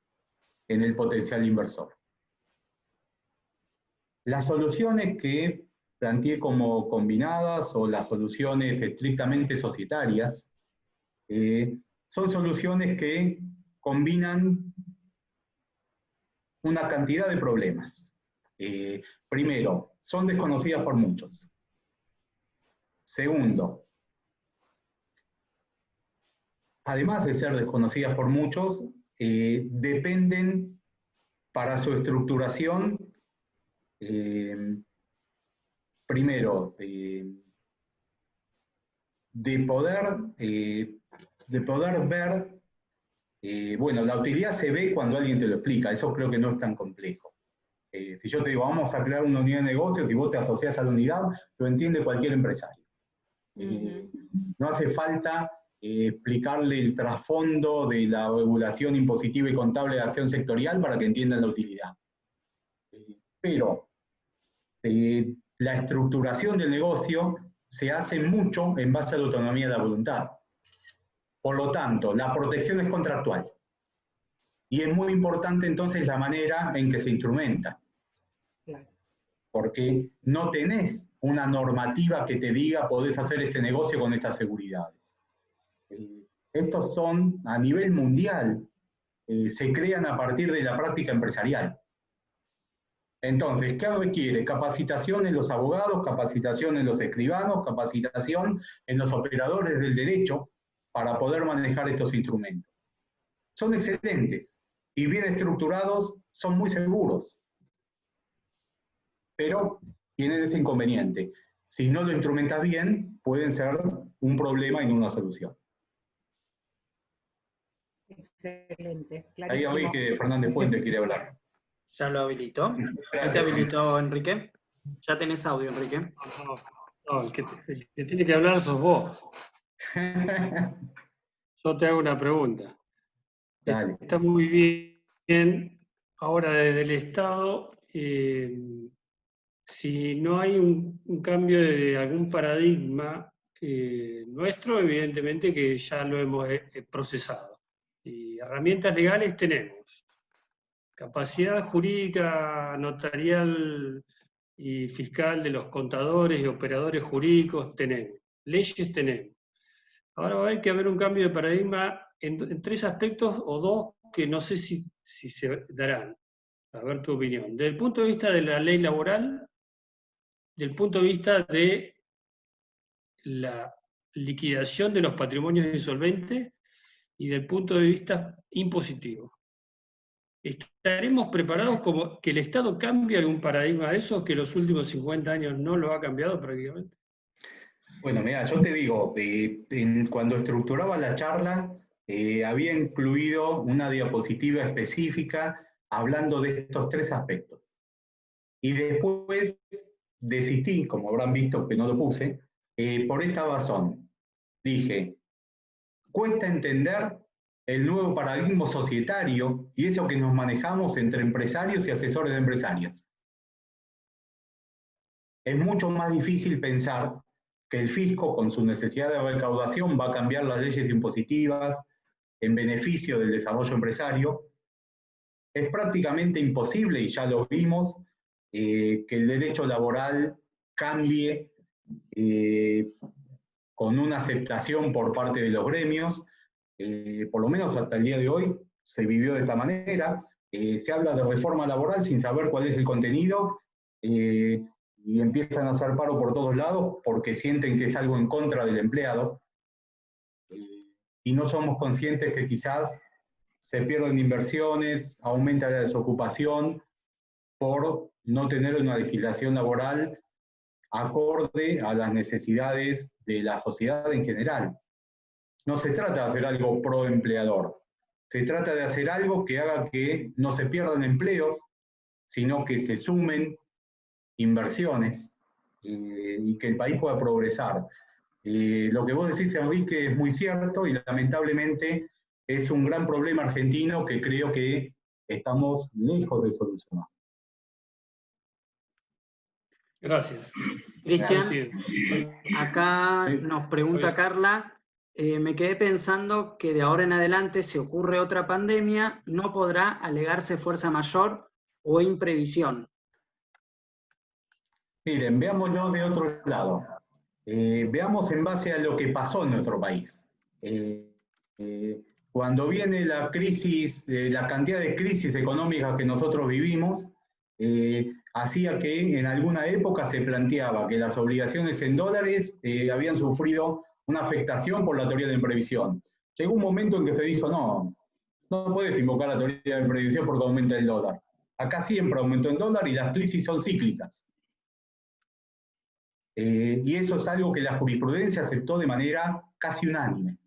en el potencial inversor. Las soluciones que planteé como combinadas o las soluciones estrictamente societarias. Son soluciones que combinan una cantidad de problemas. Primero, son desconocidas por muchos. Segundo, además de ser desconocidas por muchos, dependen para su estructuración, primero, de poder ver, bueno, la utilidad se ve cuando alguien te lo explica, eso creo que no es tan complejo. Si yo te digo, vamos a crear una unidad de negocios y vos te asociás a la unidad, lo entiende cualquier empresario. No hace falta explicarle el trasfondo de la regulación impositiva y contable de acción sectorial para que entiendan la utilidad. Pero la estructuración del negocio se hace mucho en base a la autonomía de la voluntad. Por lo tanto, la protección es contractual. Y es muy importante entonces la manera en que se instrumenta. Porque no tenés una normativa que te diga podés hacer este negocio con estas seguridades. Estos son, a nivel mundial, se crean a partir de la práctica empresarial. Entonces, ¿qué requiere? Capacitación en los abogados, capacitación en los escribanos, capacitación en los operadores del derecho para poder manejar estos instrumentos. Son excelentes y bien estructurados, son muy seguros. Pero tienen ese inconveniente. Si no lo instrumentas bien, pueden ser un problema y no una solución. Excelente, clarísimo. Ahí oí que Fernández Puente quiere hablar. ¿Ya lo habilitó? ¿Ya se habilitó, Enrique? ¿Ya tenés audio, Enrique? No, el que tiene que hablar sos vos. Yo te hago una pregunta. Dale. Está muy bien ahora desde el Estado, si no hay un cambio de algún paradigma nuestro, evidentemente que ya lo hemos procesado. Y herramientas legales tenemos. Capacidad jurídica, notarial y fiscal de los contadores y operadores jurídicos tenemos. Leyes tenemos. Ahora va a haber que haber un cambio de paradigma en tres aspectos o dos que no sé si se darán. A ver tu opinión. Desde el punto de vista de la ley laboral, desde el punto de vista de la liquidación de los patrimonios insolventes y del punto de vista impositivo. ¿Estaremos preparados como que el Estado cambie algún paradigma de esos que los últimos 50 años no lo ha cambiado prácticamente? Bueno, mira, yo te digo, cuando estructuraba la charla, había incluido una diapositiva específica hablando de estos tres aspectos. Y después desistí, como habrán visto que no lo puse, por esta razón. Dije, cuesta entender el nuevo paradigma societario y eso que nos manejamos entre empresarios y asesores de empresarios. Es mucho más difícil pensar que el fisco, con su necesidad de recaudación, va a cambiar las leyes impositivas en beneficio del desarrollo empresario. Es prácticamente imposible, y ya lo vimos, que el derecho laboral cambie con una aceptación por parte de los gremios. Por lo menos hasta el día de hoy se vivió de esta manera. Se habla de reforma laboral sin saber cuál es el contenido, y empiezan a hacer paro por todos lados porque sienten que es algo en contra del empleado, y no somos conscientes que quizás se pierden inversiones, aumenta la desocupación por no tener una legislación laboral acorde a las necesidades de la sociedad en general. No se trata de hacer algo pro empleador, se trata de hacer algo que haga que no se pierdan empleos, sino que se sumen inversiones y que el país pueda progresar. Lo que vos decís, Enrique, es muy cierto y lamentablemente es un gran problema argentino que creo que estamos lejos de solucionar. Gracias. Cristian, acá nos pregunta Carla, me quedé pensando que de ahora en adelante, si ocurre otra pandemia, no podrá alegarse fuerza mayor o imprevisión. Miren, veámoslo de otro lado. Veamos en base a lo que pasó en nuestro país. Cuando viene la crisis, la cantidad de crisis económicas que nosotros vivimos, hacía que en alguna época se planteaba que las obligaciones en dólares habían sufrido una afectación por la teoría de imprevisión. Llegó un momento en que se dijo, no, no puedes invocar la teoría de imprevisión porque aumenta el dólar. Acá siempre aumentó el dólar y las crisis son cíclicas. Y eso es algo que la jurisprudencia aceptó de manera casi unánime.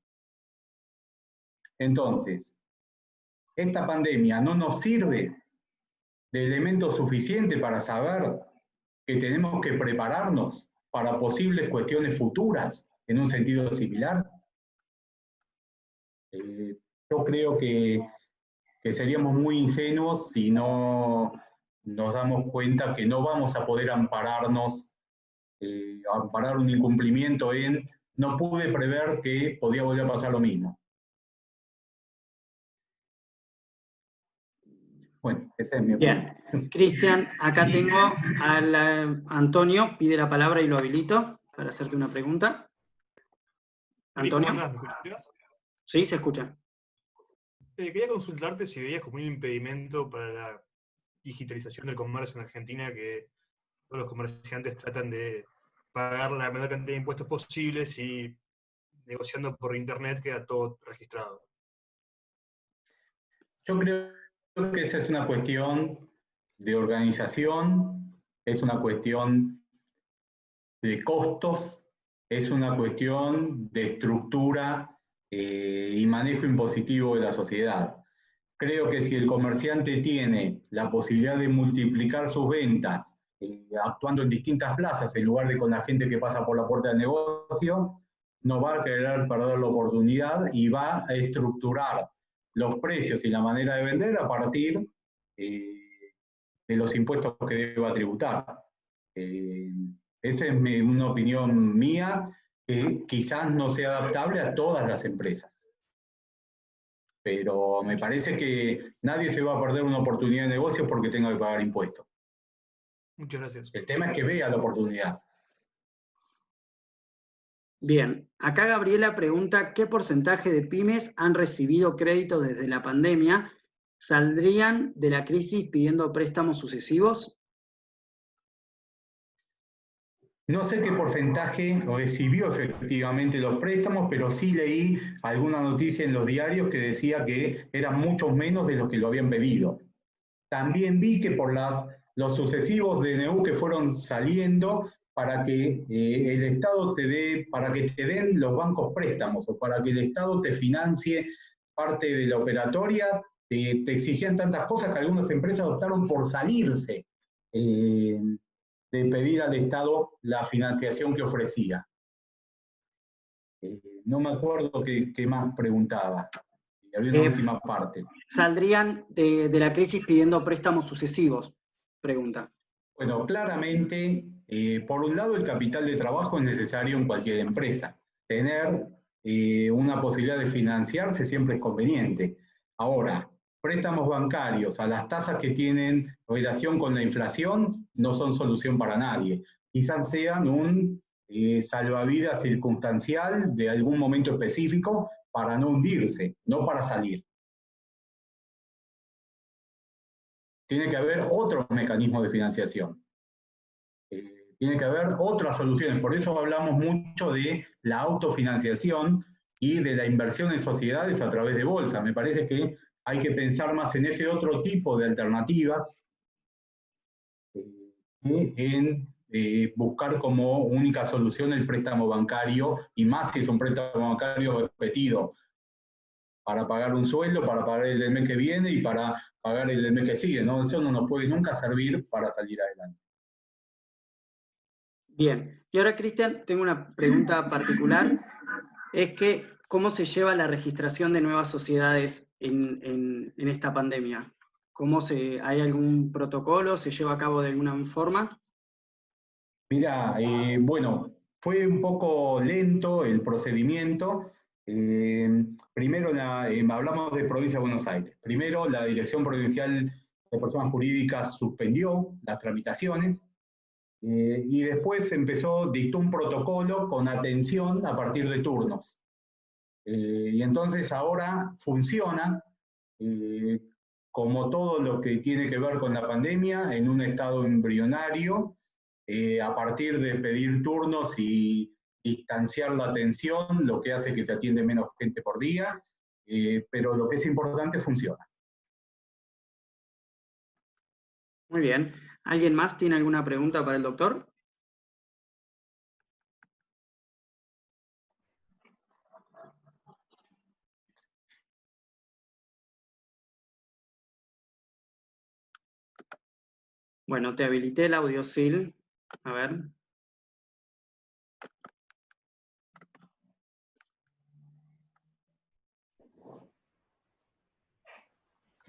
Entonces, esta pandemia no nos sirve de elemento suficiente para saber que tenemos que prepararnos para posibles cuestiones futuras en un sentido similar. Yo creo que seríamos muy ingenuos si no nos damos cuenta que no vamos a poder ampararnos, amparar un incumplimiento en no pude prever que podía volver a pasar lo mismo. Bueno, ese es mi opinión. Bien, Cristian, acá tengo al Antonio, pide la palabra y lo habilito para hacerte una pregunta. Antonio. ¿Cómo andás? ¿Me escuchas? Sí, se escucha. Quería consultarte si veías como un impedimento para la digitalización del comercio en Argentina, que todos los comerciantes tratan de pagar la menor cantidad de impuestos posibles y negociando por internet queda todo registrado. Yo creo que esa es una cuestión de organización, es una cuestión de costos, es una cuestión de estructura y manejo impositivo de la sociedad. Creo que si el comerciante tiene la posibilidad de multiplicar sus ventas actuando en distintas plazas en lugar de con la gente que pasa por la puerta del negocio, no va a querer perder la oportunidad y va a estructurar los precios y la manera de vender a partir de los impuestos que deba tributar. Esa es una opinión mía que quizás no sea adaptable a todas las empresas. Pero me parece que nadie se va a perder una oportunidad de negocio porque tenga que pagar impuestos. Muchas gracias. El tema es que vea la oportunidad. Bien, acá Gabriela pregunta, ¿qué porcentaje de pymes han recibido crédito desde la pandemia? ¿Saldrían de la crisis pidiendo préstamos sucesivos? No sé qué porcentaje recibió efectivamente los préstamos, pero sí leí alguna noticia en los diarios que decía que eran muchos menos de los que lo habían pedido. También vi que por los sucesivos DNU que fueron saliendo para que el Estado te dé, para que te den los bancos préstamos o para que el Estado te financie parte de la operatoria, te exigían tantas cosas que algunas empresas optaron por salirse de pedir al Estado la financiación que ofrecía. No me acuerdo qué más preguntaba. Había una última parte. ¿Saldrían de la crisis pidiendo préstamos sucesivos? Pregunta. Bueno, claramente, por un lado, el capital de trabajo es necesario en cualquier empresa. Tener una posibilidad de financiarse siempre es conveniente. Ahora, préstamos bancarios a las tasas que tienen relación con la inflación no son solución para nadie. Quizás sean un salvavidas circunstancial de algún momento específico para no hundirse, no para salir. Tiene que haber otros mecanismos de financiación. Tiene que haber otras soluciones. Por eso hablamos mucho de la autofinanciación y de la inversión en sociedades a través de bolsa. Me parece que hay que pensar más en ese otro tipo de alternativas que en buscar como única solución el préstamo bancario, y más si es un préstamo bancario repetido, para pagar un sueldo, para pagar el del mes que viene y para pagar el del mes que sigue, ¿no? Eso no nos puede nunca servir para salir adelante. Bien, y ahora, Cristian, tengo una pregunta particular, es que, ¿cómo se lleva la registración de nuevas sociedades en esta pandemia? ¿Hay algún protocolo? ¿Se lleva a cabo de alguna forma? Mira, bueno, fue un poco lento el procedimiento. Primero, hablamos de Provincia de Buenos Aires. Primero, la Dirección Provincial de Personas Jurídicas suspendió las tramitaciones. Y después dictó un protocolo con atención a partir de turnos. Y entonces ahora funciona, como todo lo que tiene que ver con la pandemia, en un estado embrionario, a partir de pedir turnos y distanciar la atención, lo que hace que se atiende menos gente por día, pero lo que es importante funciona. Muy bien. ¿Alguien más tiene alguna pregunta para el doctor? Bueno, te habilité el audio, Sil. A ver.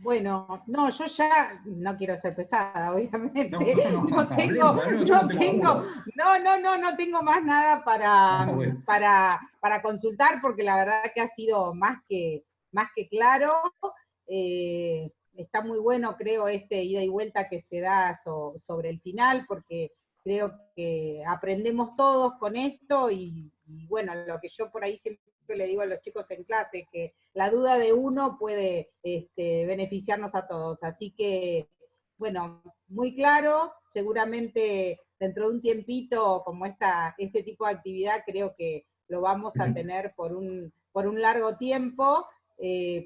Bueno, no, yo ya no quiero ser pesada, obviamente. No tengo más nada para consultar, porque la verdad que ha sido más que claro. Está muy bueno, creo, este ida y vuelta que se da sobre el final, porque creo que aprendemos todos con esto, y bueno, lo que yo por ahí siempre le digo a los chicos en clase, que la duda de uno puede beneficiarnos a todos. Así que, bueno, muy claro, seguramente dentro de un tiempito como este tipo de actividad, creo que lo vamos a tener por un largo tiempo.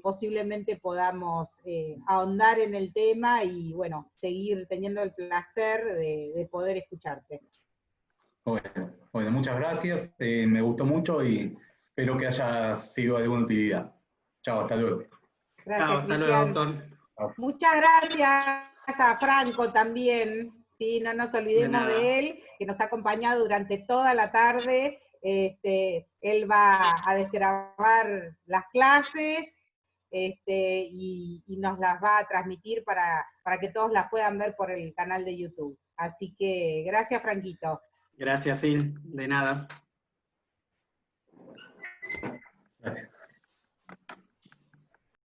Posiblemente podamos ahondar en el tema y, bueno, seguir teniendo el placer de poder escucharte. Bueno, muchas gracias, me gustó mucho y espero que haya sido de alguna utilidad. Chao, hasta luego. Gracias, Chao, hasta luego, doctor. Muchas gracias a Franco también, ¿sí? No nos olvidemos de él, que nos ha acompañado durante toda la tarde. Él va a desgrabar las clases y nos las va a transmitir para que todos las puedan ver por el canal de YouTube. Así que gracias, Franquito. Gracias, Sil. De nada. Gracias.